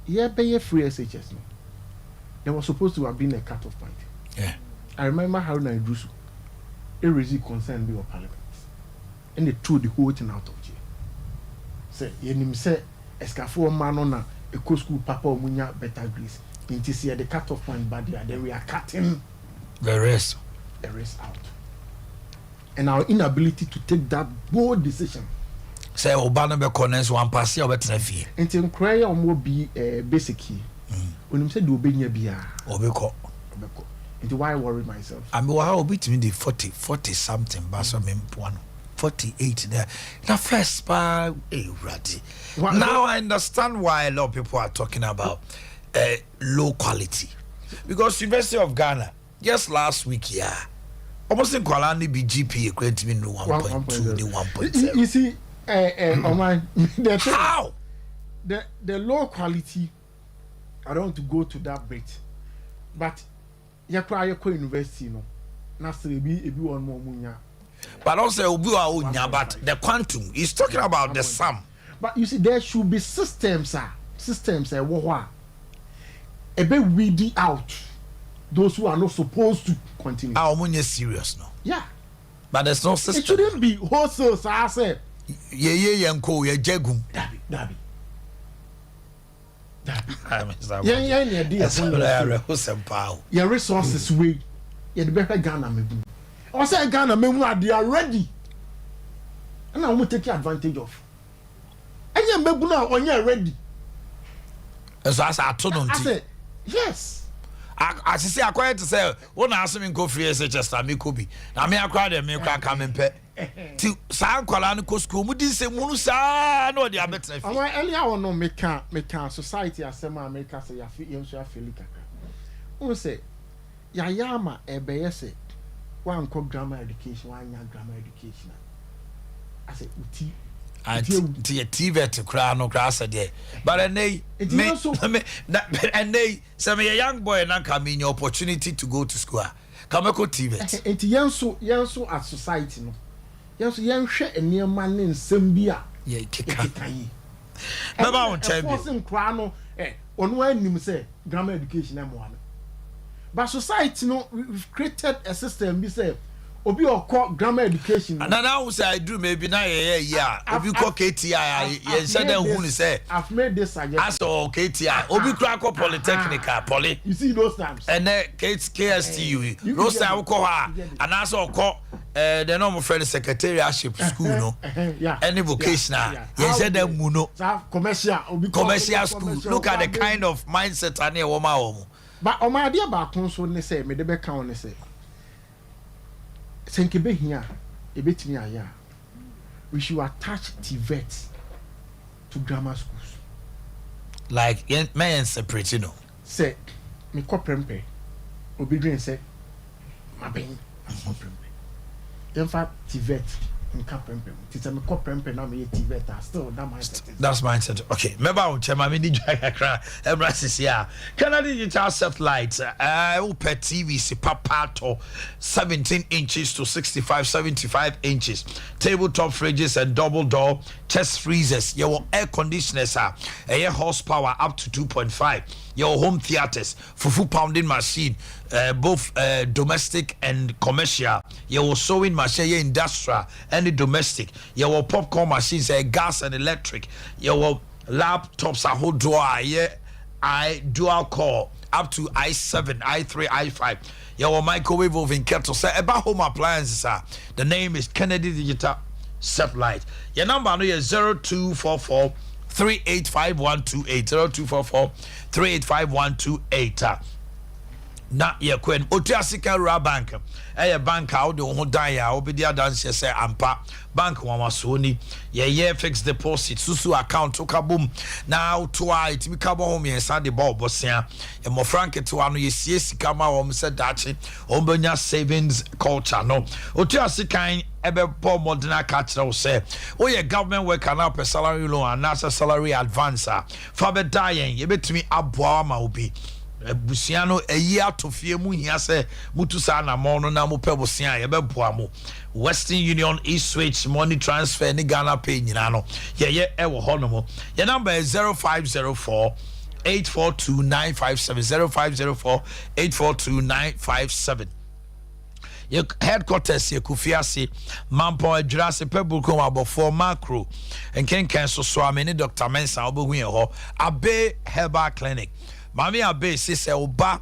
yeah, be free SHS no. There was supposed to have been a cut-off point. Yeah. I remember Haruna Idrusu, a raising concern bill of parliament. And they threw the whole thing out of jail. Say, you say, Escafo man on a school papa munya better grace. In this year, the cut-off point bad year, then we are cutting the rest out. And our inability to take that bold decision. Say, Obana be connects one pass your better fee. Until cry or more be basic key. When you say do obenya bia obeko into why I worry myself. I mean how bit me the 40 something baso me 48 there na first pa ready. Now I understand why a lot of people are talking about low quality because University of Ghana just last week almost in Kwalani BGP equate me no 1.2 the 1.0. You see how the low quality. I don't want to go to that bit, but Yakra University, no, Nasri be one more munya. But also, but the quantum is talking about the sum. But you see, there should be systems, a bit weeding out those who are not supposed to continue. Our money is serious, no? Yeah, but there's no system. It shouldn't be wholesale, so I said, yanko, jegum. Dabi. Your resources way. You better Ghana me. I say Ghana me they are ready. And I will take advantage of. And you me now when you ready. So I say yes. I say I quiet to say when I ask me go free SHS me could be. Now me acquire them me come and pay. Ti sa nkwala no ko school mu di se mu sa na odi abetena fi. Ama earlier on no make society asema America say ya fi so afeli kaka. Who say ya yama ebeye say wan ko grammar education wan nya grammar education. I say uti anti TVET kra no kra say there. But me and they say me a young boy na come in your opportunity to go to school. Come go TVET. Enti yenso at society no. Yes, young share and near man in Sambia. Yeah, Baba on forcing crano, on when you say grammar education and one. But society, no, we've created a system, we say, Obi or call grammar education. And now say I do maybe now, yeah. Obi call KTI, you said that who say, I've made this suggestion. As or KTI, Obi Cracker Polytechnica, Poly. You see those times. And then KSTU, Rosa Okoha, and also call. The normal friend secretariatship school no any vocational you said them muno commercial school look at the kind of mindset ane wo ma wo but o ma dia ba kon so ne say me de be kan on say senke be hia e betimi aya we should attach TVET to grammar schools like men separate you know say me ko prempe obi dream say ma ben prempe in fact TVET That's mindset. Okay, remember on Chema mini Jackra, Embraces, yeah. Canada Digital Satellite, Upe TV, Papato, 17 inches to 75 inches, tabletop fridges and double door chest freezers, your air conditioners are air horsepower up to 2.5, your home theaters, fufu pounding machine, both domestic and commercial, your sewing machine, your industrial and domestic, your popcorn machines, gas and electric, your laptops are whole drawer, I dual core up to i7, i3, i5, your microwave oven kettle, say about home appliances. The name is Kennedy Digital Satellite. Your number is 0244 385 0244 385 na ye kwen otuasika ra bank bank a wo ho dan ya obedi adanse say ampa bank wamaso ni ye fixed deposit susu account okabom na to a it bi kabo ho me sa de ball bosia e mo frank to ano ye sie sika ma wo se dachi ombanya savings culture no otuasikan ebe po modern catch wo say wo ye government worker na per salary loan and na salary advance fa be dayen ye betumi aboa ma obi busiano eyi atofie mu hia se mutu sa na mo no na mo pebosia ye beboa mo Western Union e-switch money transfer ni Ghana pay nyina no ye ewo ho no mo your number is 0504 842957 0504 842957 your headquarters ye kufiase mampo adwirase pebuko abofo macro and ken so amene Dr. Mensa obohu ye ho Abe Herbal Clinic Mami Abe say oba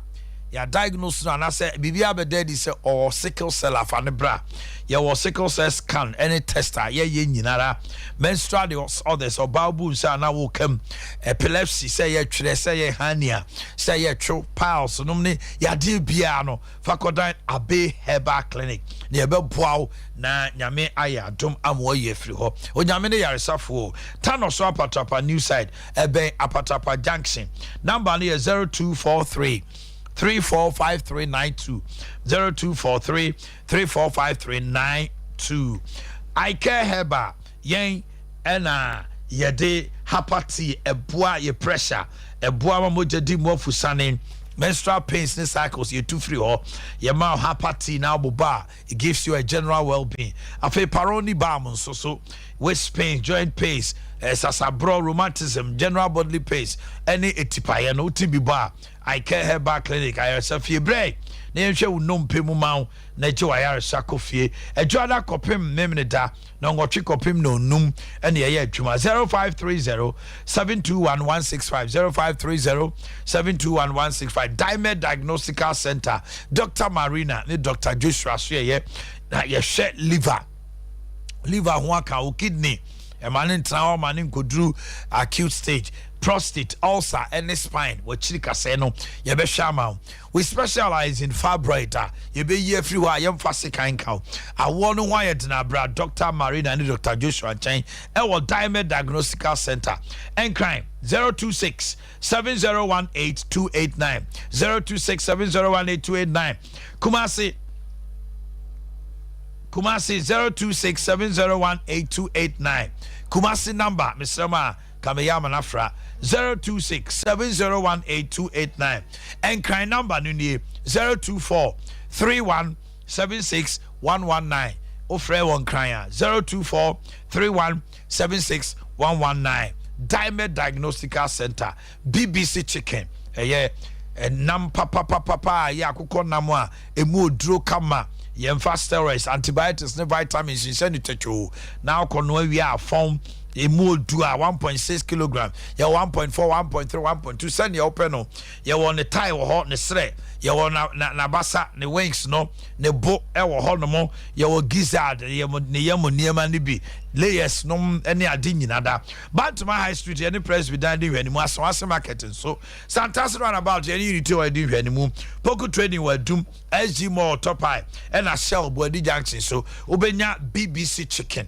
ya diagnose na say bibia be dead say or sickle cell afane bra ya was sickle cell scan any tester ye nyinara menstrual others or babu say na wo kam epilepsy say ye twere say ye hernia say ye tro piles no ne ya de bia no fakodan Abe Herbal Clinic ne be boaw na nyame aya dom amo ye firi ho o nyame ne yaresafo tano so apatapa new side ebe apatapa junction number ne 0243 345392 0243 345392 Ike Heba yen ena yede hapati eboa ye pressure eboa mamojadi mo fusane menstrual pains and cycles you too free or your mouth hapati now boba it gives you a general well-being afe paroni balm so waist pain joint pains sasabro rheumatism general bodily pains any etipaye no tibi ba I care Herbal Clinic I yourself ye break na yehwe wo nompe mu mawo na je wa yare sakofie adwada kopem memneda na ngotwe kopem no num ene ye adwuma 0530 721165 0530 721165 Diamond Diagnostical Center Dr. Marina ne Dr. Joshua so ye na ye hwe liver ho aka o kidney e manin trauma manin kodru acute stage prostate ulcer and spine we chirika say no ye be shama we specialize in fibroid ye be ye everywhere ye mfase kan ka awo no why na bra Dr. Marina and Dr. Joshua Chen e wo Diamond Diagnostical Center and crime 026 7018289 026 7018289 Kumasi 026 7018289 Kumasi number Mr. Ma Kameyama Nafra 026 7018289 and crime number nuni 024 3176 119 Ofre one crime 024 3176 119 Diamond Diagnostical Center BBC Chicken nam papa ya akukọ namwa emu oduro kama yemfa steroids antibiotics ne vitamins insani techo now kono wi a form emu odu a 1.6 kg ya 1.4 1.3 1.2 send ya open no ya won the tie wo ho ne sre ya won na basa ne wings no ne bo e wo ho no mo ya wo gizzard ya mo ne yamo niema ne bi layers no ene ade nyina da Bantama High Street any Presbyterian di hwani mu asawase market so Santas run about any unity we di hwani mu Poku Trading we dum SG Mall top high and a Shell Body Junction so obenya BBC Chicken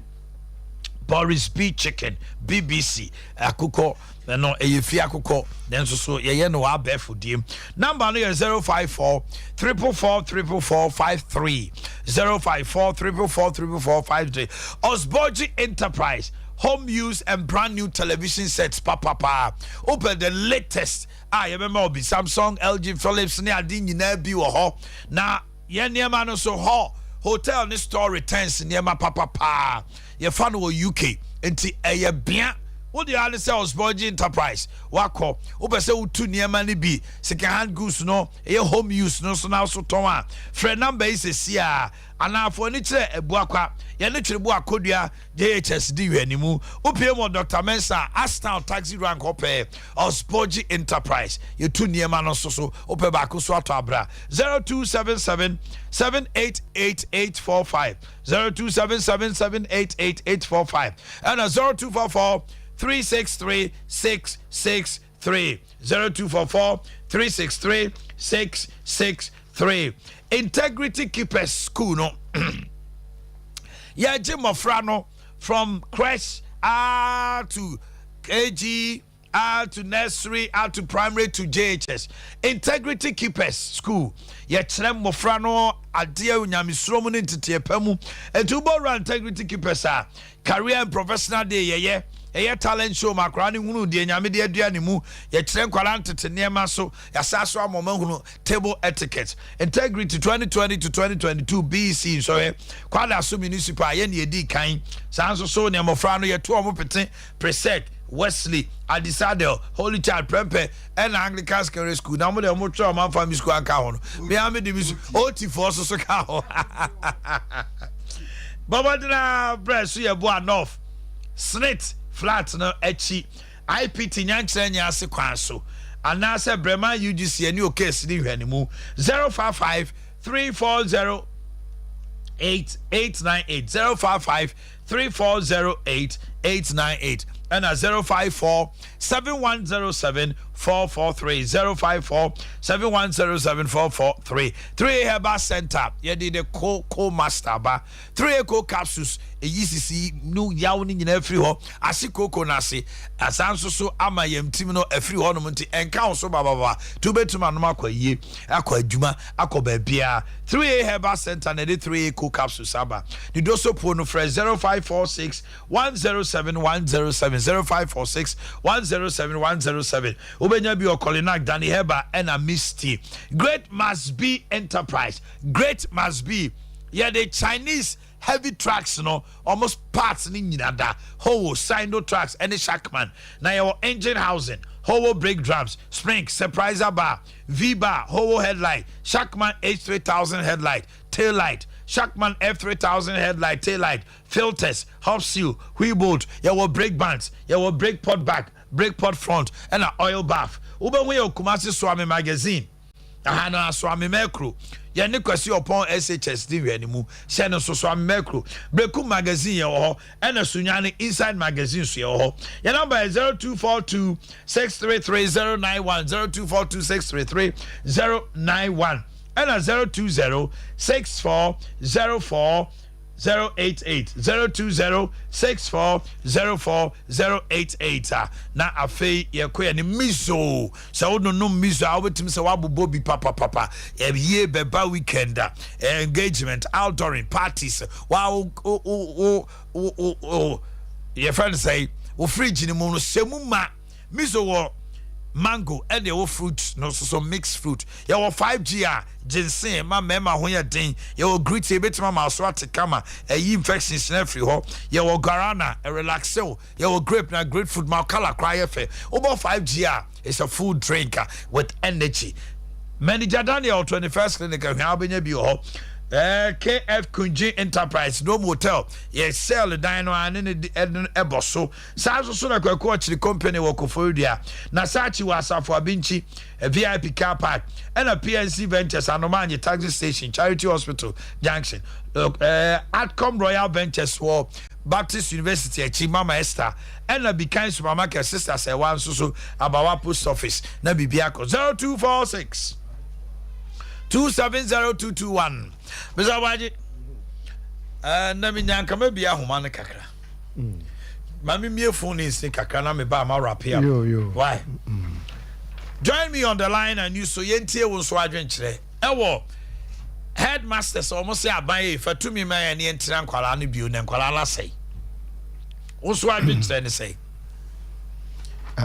Boris B Chicken BBC akuko no eyefi akuko then so ye no abefo dim number no 054 344 344 53 054 444 53. Osborji Enterprise, home use and brand new television sets. Papa. Open the latest. I remember Samsung, LG, Philips, ne adin nyina bi wo ho. Na ye niema no so ho. Hotel ni store returns niema papa. Ye fan wo UK. Enti eye bia. What the other sales Osborji Enterprise? Wako. Upese utu niema ni bi. Second hand goods no. Eye home use no so now so tonwa. Friend number is a ana for ni kire ebuakwa ye ne twere bu akodua JHSD wanimu opiem Dr. Mensa Aston taxi rank ope Osborji Enterprise ye tu niema no so ope ba ko so ato abra 0277 7888845 0277788845 and 0244 363 663 0244 363 663. Integrity Keepers School no yeah Jim Mofrano from creche to KG to nursery to primary to JHS. Integrity Keepers School yeah Chrem Mofrano Adea Unyamisromu Nintiti Pemu and to run Integrity Keepers career and professional day yeah talent show makrani hunu de nyame de aduane mu ye kire nkwalante te niema so ya saso amoma hunu table etiquette integrity 2020 to 2022 BC so kwada so municipal ye ne edi kan sanso so ne mofra no ye to omopete preset Wesley Adisadel Holy Child Prempe and Anglican Secondary School na mo de mo tro man family school aka ho no me am de bi oti for so ka ho baba dina breast ye bo enough snit flat no echi IPT nyankere nya ase kwan so anase Brema UGC ani o case ni hwanimu 055 340 8898 055 340 8898 and 054 7107 443 054 7107 443 3 Herbal Center ye did the co master ba 3 co capsules ECC no yaw ni nyina afiri ho ase koko na ase asanso so amayam tim no afiri ho no nti enka so baba to betuma no makwaye akwa adwuma akoba bia 3 Herbal Center na the 3 co capsules aba the doso po no fresh 0546 107 107 0546 107 107 Obenya bi okolinak Danny Heba and a Misty. Great must be enterprise. Great must be. Yeah, the Chinese heavy trucks, no, almost parts in Yinada. Ho, Sino trucks, and the Shackman. Now your engine housing, Ho brake drums, springs, surpriser bar, V bar, Ho headlight, Shackman H3000 headlight, tail light, Shackman F3000 headlight, tail light, filters, hub seal, wheel bolt, your brake bands, your brake pod back, brake pod front, and an oil bath. Uba we Kumasi Swami magazine. Ahana Swami Mekro. Ya ne kwasi upon SHSD anymore. Shano so Swami Mekro. Breku magazine yo and a Sunyani inside magazine so yo. Your number is 0242 633 091 0242 633 091 and a 020 6404 088 020 6404 088 na afei ye koya ni miso sa wono no miso a wetim se wabobo bi papa ye beba weekend engagement outdooring parties wow your friend say wo fridge ni mo no semuma miso wo mango and your fruit no so mixed fruit your 5G ginseng ma mema ho ya den your grit e betima ma so atekama infections na free ho your guarana a relaxel your grape na grapefruit ma color cry fe over 5G is a food drink with energy manager Daniel 21st clinic how benya bi ho KF Kunji Enterprise no motel yes sell the dino and eboso sazo so na kwa the company work for dia na sachi wasa for abinchi a VIP car park and a PNC Ventures Anomanye taxi station Charity Hospital Junction Atcom Royal Ventures for Baptist University Chimama Esther and a Bikan supermarket sister say one so about post office na bibiako 0246 270221 Mr. Waji na mi nyanka ma bia homa ne kakra mami mie phone is kakra na me ba ma wrap here why join me on the line and you so yentie wo so adwen kire ewo head headmasters almost say abaye for to me my any entra nkwala no bio na nkwala la say wo so adwentre ne say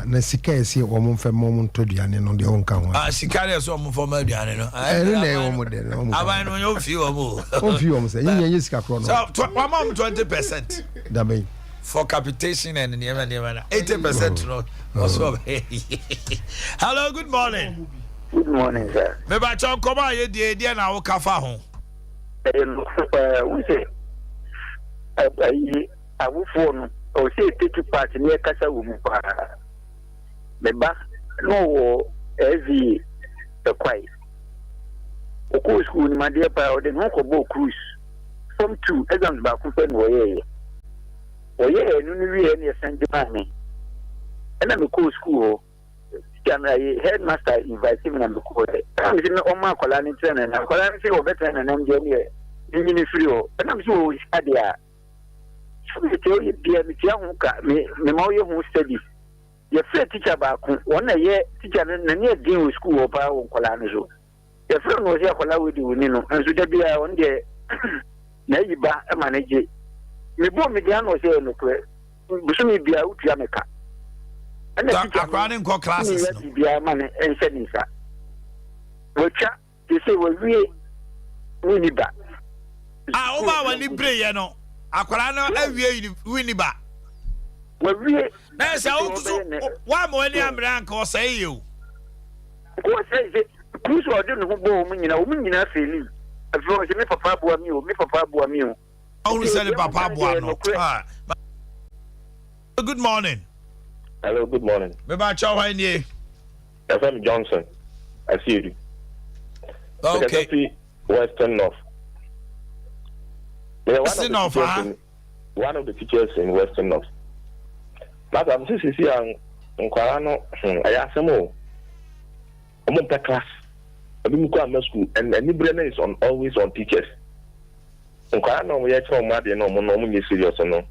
na sika esi wo mo mfa mo nto duane no de wonka ho sika le so mo fo ma duane no na wo mo de aban no yo fi wo mo say yin sika kro no so wa ma 20% da be for capitation and never 80% no also. Hello, good morning. Good morning, sir. Me ba chon koma ye die na wo kafa ho. We say awu phone o say take part ni kasa wo mu pa. Me ba no wo evi the kwai. O ko school ni ma dey pa o de no ko bo cruise. From 2 exams ba ku pen wo ye. Oye enu ni wi eni sanje ma me. And I'm a school. Can I headmaster invite him and call it? I'm in Oma Colani Train and I'm calling for better and I'm doing it. In free, and I'm sure it's Adea. So you tell you, dear Michael, me more you study. Your friend teacher about 1 year teacher and near deal with school of our Colanizo. Your friend was here for love with you, and so there be one day. Neighbor, a manager. Me born me down was here in the clear. Busumi be out Jamaica. And the acronym called classes. Be a man and sending that. Which they say, well, we need back. Over when you pray, you know. Aquarano, every winnie back. Well, we that's how one more than Branco say you. What says it? Who's ordering who go, you know, women are feeling. As long as you make a papa meal, make a papa meal. Only said it, Papa Buano. Good morning. Hello, good morning. Maybe Chow Hanye. FM Johnson. I see you. Okay. Western North. Western North, one of the teachers in Western North. But I'm just here in Quarano. I asked them all. I'm on the class. I'm in the school, and the brain is always on teachers. In Quarano, we are from Madi, no more serious or no.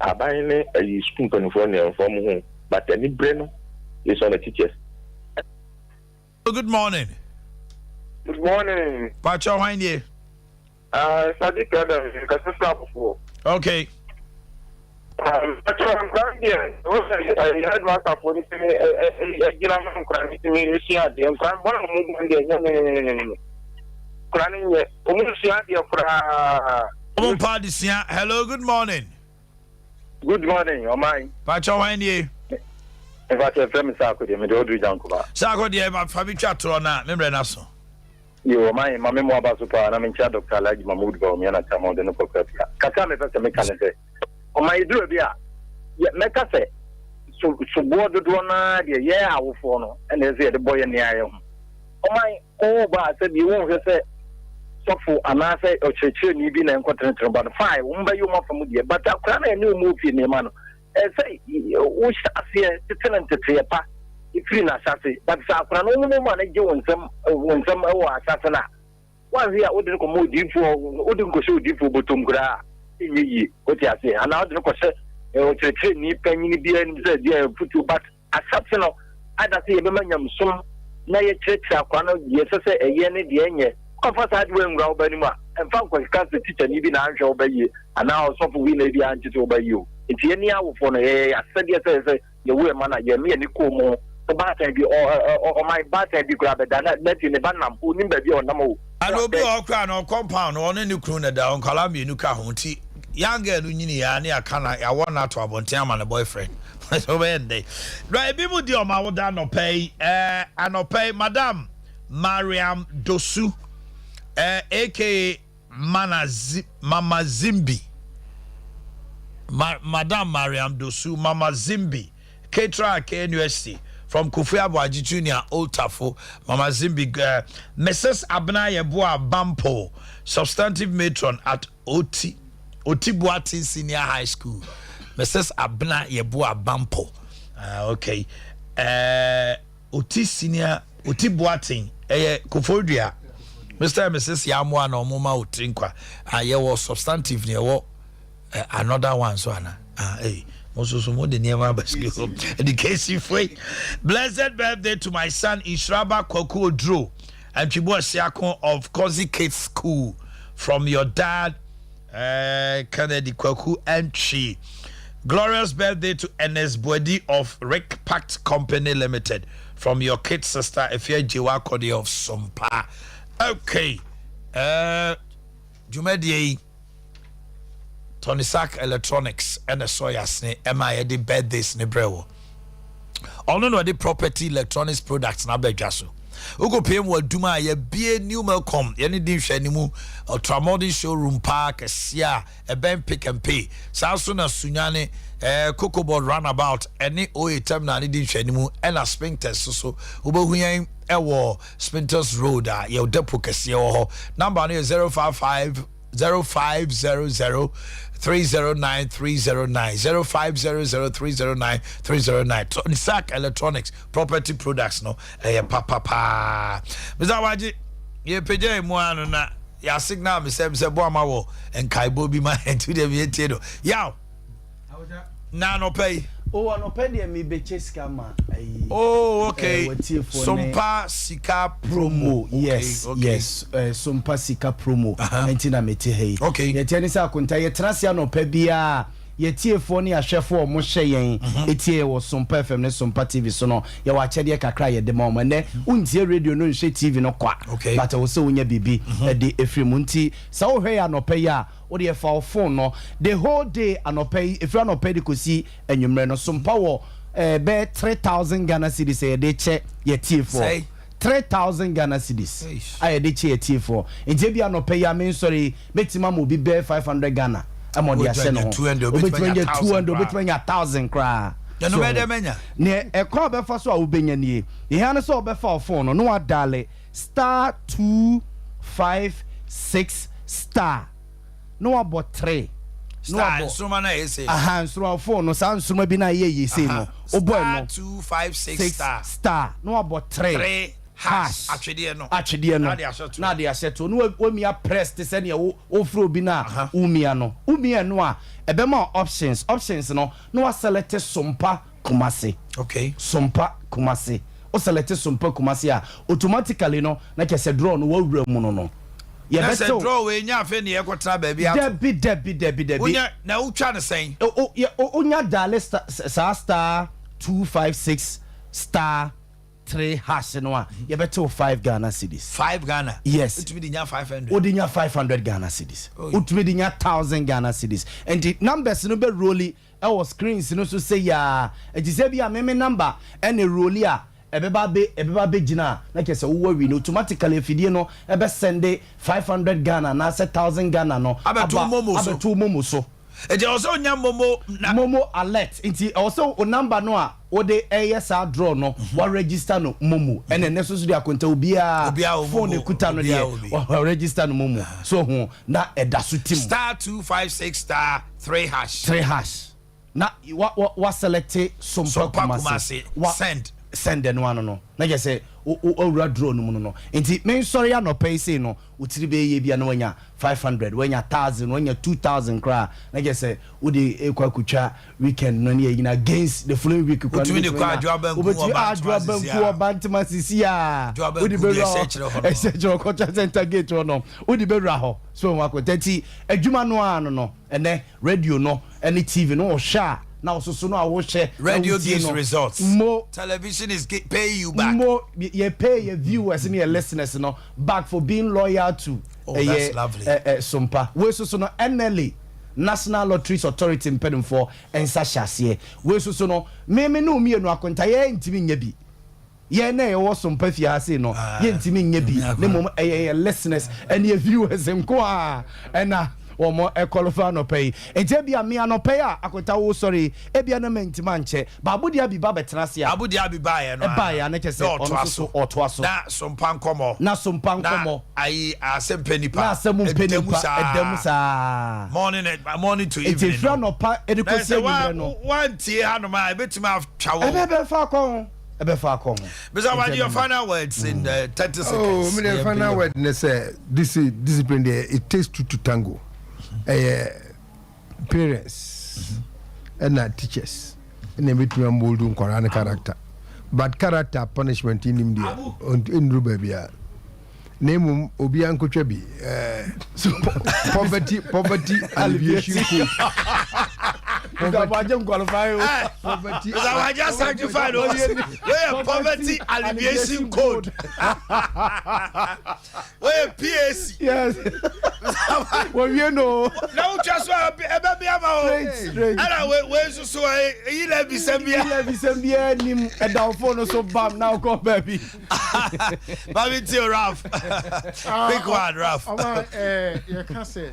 I buy a school California from home. But any brain is on the teachers. Good morning. Good morning. Pacho Hanye. Sadiq Adam, before. Okay. I'm glad here. I had my for this. I'm crying to me. I'm crying. One of them, hello, good morning. Good morning, Omai. Pacho Hanye. In fact, a friend Sako, the Medodu Jankuba. Sako, dear, my family chat on that. Remember, Nasso. You are my memoir about Super, and I'm in charge of Kalaj Mahmoud Gomiana Tamon, the Noko. Katame, that's a mechanic. On my do a beer. Yet, make us say, so board the donor, the year I will follow, and there's the boy in the eye. Oh, my, oh, but I said, you won't say, so for an answer or church, you been in continental about 5, won't you more from you, but I can't a new movie in the man. Say, which I see a tenant to pay a pass. If you not assassin, but Safran only manage you when some assassin. One year, wouldn't go more deep for, wouldn't go so deep for Butumgra. What I say, and now the question, to train me, penny beer and dear put you, but assassin, I don't see a man, some nay church, yes, a year, the end. Of us, I do go by anymore, and found what can't the teacher, even answer obey you, and now some we may be answered to obey you. It's any hour for a said yes, the way man, I me and Nicomo, the batter be or my batter be grabbed, and let in the banam, who nimber be on Namo. I will be all crown or compound or any crooner down Columbia, New County. Younger Lunia, near Cana, I want not to have one time and a boyfriend. So when they right, people do my down or pay, and or pay Madame Mariam Dosu, aka Mama Zimbi. Madame Mariam Dosu, Mama Zimbi, Ketra KNUSC from Kofi Abuaji Jr. Old Tafo, Mama Zimbi, Mrs. Adea Akye Abia, substantive matron at Oti Boakye Senior High School, Mrs. Adea Akye Abia. Okay, Oti Boakye, Kofodia, Mr. and Mrs. Yamwa no Moma Utinkwa, I was substantive near what. Another one, so hey, most of the never education free. Blessed birthday to my son Ishraba Koko Drew and Chibo Siako of Cozy Kids School from your dad, Kennedy Kwaku Entry. Glorious birthday to Enes Bwedi of Rick Pact Company Limited from your kid sister Efia Jiwa Kodi of Sompa. Okay. Jumedi Tony Sack Electronics and a Soyasne MI the birthdays ne brewo. Ono no the property electronics products na bejaso. Ugo PM will do my be new Melcom, any dish anymore, or Tramodin showroom park, a sia, a ben pick and pay. South soon as Sunyane, Cocoa Board runabout, any OA terminal dish anymore, and a sphincters so Ubo Ewo, Spinters Road, your depot casio number 055 0500 309 309 0500 309 309 Tony Sack Electronics Property Products no papa Mr. Waji ye peje mu anu na ya signal me say bo amawo en kaibo bi ma entu de me tie do yaw na no pay oh no pay de me be cheska ma oh okay Sompa Sika promo yes okay. Yes Sompa Sika promo entina me tie hey okay ye tie ni sa konta ye trasia no pay bia ye tie fo ni ahwefo mo hye yen etie wo Sompa FM ne Sompa TV so no ye wa chede kakra ye de ma mo ne untie radio no hye TV no kwa okay. But wo se wonya bibi e de efrimu nti sa wo hwe ya no pay ya o de fa phone no the whole day anope if you anope de kosi enwumre no Sompa wo be 3000 Ghana cedis e de che ye tie for 3000 Ghana cedis I de che ye tie for nje bia anope ya me sorry metima mo bi be 500 Ghana amode ase no 200 between 1000 kra ya no be de menya ne e call be fa so a wo benya nie ye ha ne so be fa phone no wa dale *256 no about 3 star suma na ese suma phone no san suma bi na ye say no obo no 256 star no about 3 hash atwede no na de aseto no omia press te se ne o fro bi na umia no a ebe ma options no no select Sompa Kumasi okay Sompa Kumasi o select Sompa Kumasi a automatically no na kese draw no wawura mu no yes draw we nya afa ne yekotra ba bia debi unya na utwa ne sen unya dale star 256 *3 hash no a ye beto 5 Ghana cedis 5 Ghana yes utumi di nya 500 odinya 500 Ghana cedis utumi di nya 1000 Ghana cedis and the numbers no be rolly our screens no so say ya e say bia meme number and a rolly a ebeba be gina na kese wo wi no automatically fidie no ebe send 500 Ghana na 1000 Ghana no abeto momo so e je also nya momo alert nti also o number no a o de ASR draw no wa register no momo ene ne so de akonta obia phone ekuta no de wa register no momo so ho na edaso tim *256 *3 hash na wa select Sompa Kumasi send no one no na je say o draw no no nti men sorry ya no pay say no utiri be ye bia no wanya 500 wanya 1000 wanya 2000 kra na je say wo de ekwa kutwa weekend no ne yina against the following week kwa no kwa adwabanku obantima sisi a wo de be research culture center gate no wo de be ho so wa ko tati adwuma no ano no ene radio no ene TV no o sha now so no I will share radio gives results more television is pay you back more you pay your viewers and your listeners no back for being loyal to that's lovely Sompa we so no NLA National Lotteries Authority impeding for and sashase we so no me no mi no akonta ye ntimi nya bi ye na ye wo Sompa fiase no ye ntimi nya bi ne mom listeners and your viewers nko a na omo qualify no pay ente bia me no pay akota wo sorry e bia na mentima nche ba abudi abi ba betenase a abudi abi ba ye no ba ya na kese ono so otoaso na Sompa nkomo ai asempenipa na asempenipa edemusa morning to evening ente fra no pa edikosi enyire no wantie ha no ma betima atwawo ebe fa kon Mr. Wadi, your final words in 30 seconds. Oh, my final word is discipline there. It takes two to tango. Parents and teachers and then between molding Quran character. But character punishment in India in Rubabia. name obi ankotwa bi poverty alleviation code. Poverty qualify. Poverty alleviation code. Where PAC? Yes. Well, you know. Now just what straight. And where's so he let me send me him a down phone so bam now go baby. Baby till Ralph. Big one, Ralph. You can say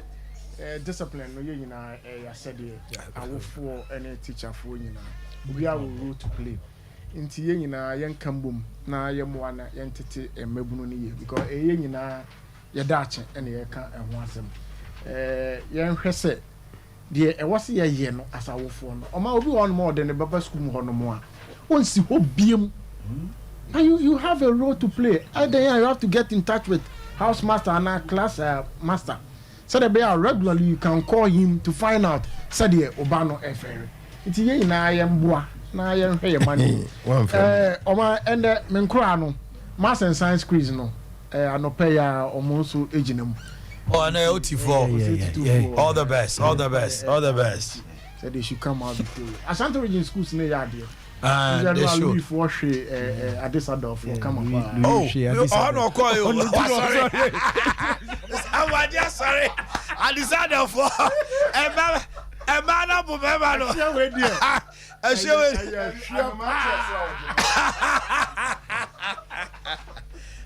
discipline no you know I said I will for any teacher for you know we are role to play nti ye nyina yen kambom na ye mo na yen tete emabunu ne ye because ye nyina ye daache ene ye ka ho asem yen hwese de e wose ye ye no asawofo no o ma obi won mo de ne baba school ho no mo a onsi ho biem and you have a role to play either you have to get in touch with house master and class master so that regularly you can call him to find out said the obano efere nti ye na ye mboa na ye hwe ye mani oma ende menkura no mass and science quiz no anope ya omo so eginam oh na OT4 all the best said they should come out before Ashanti region schools ne ya de they should for Adesa for come on no call you sorry I just sorry Adesa for a man up of no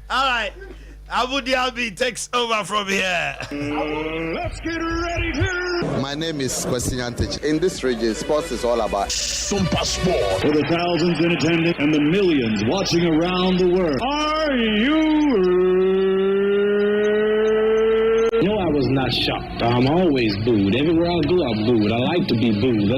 all right Abu Dhabi takes over from here. Let's get ready to. My name is Kwesi Antich. In this region, sports is all about Sompa Sport. For the thousands in attendance and the millions watching around the world. Are you? No, I was not shocked. I'm always booed. Everywhere I go, I'm booed. I like to be booed.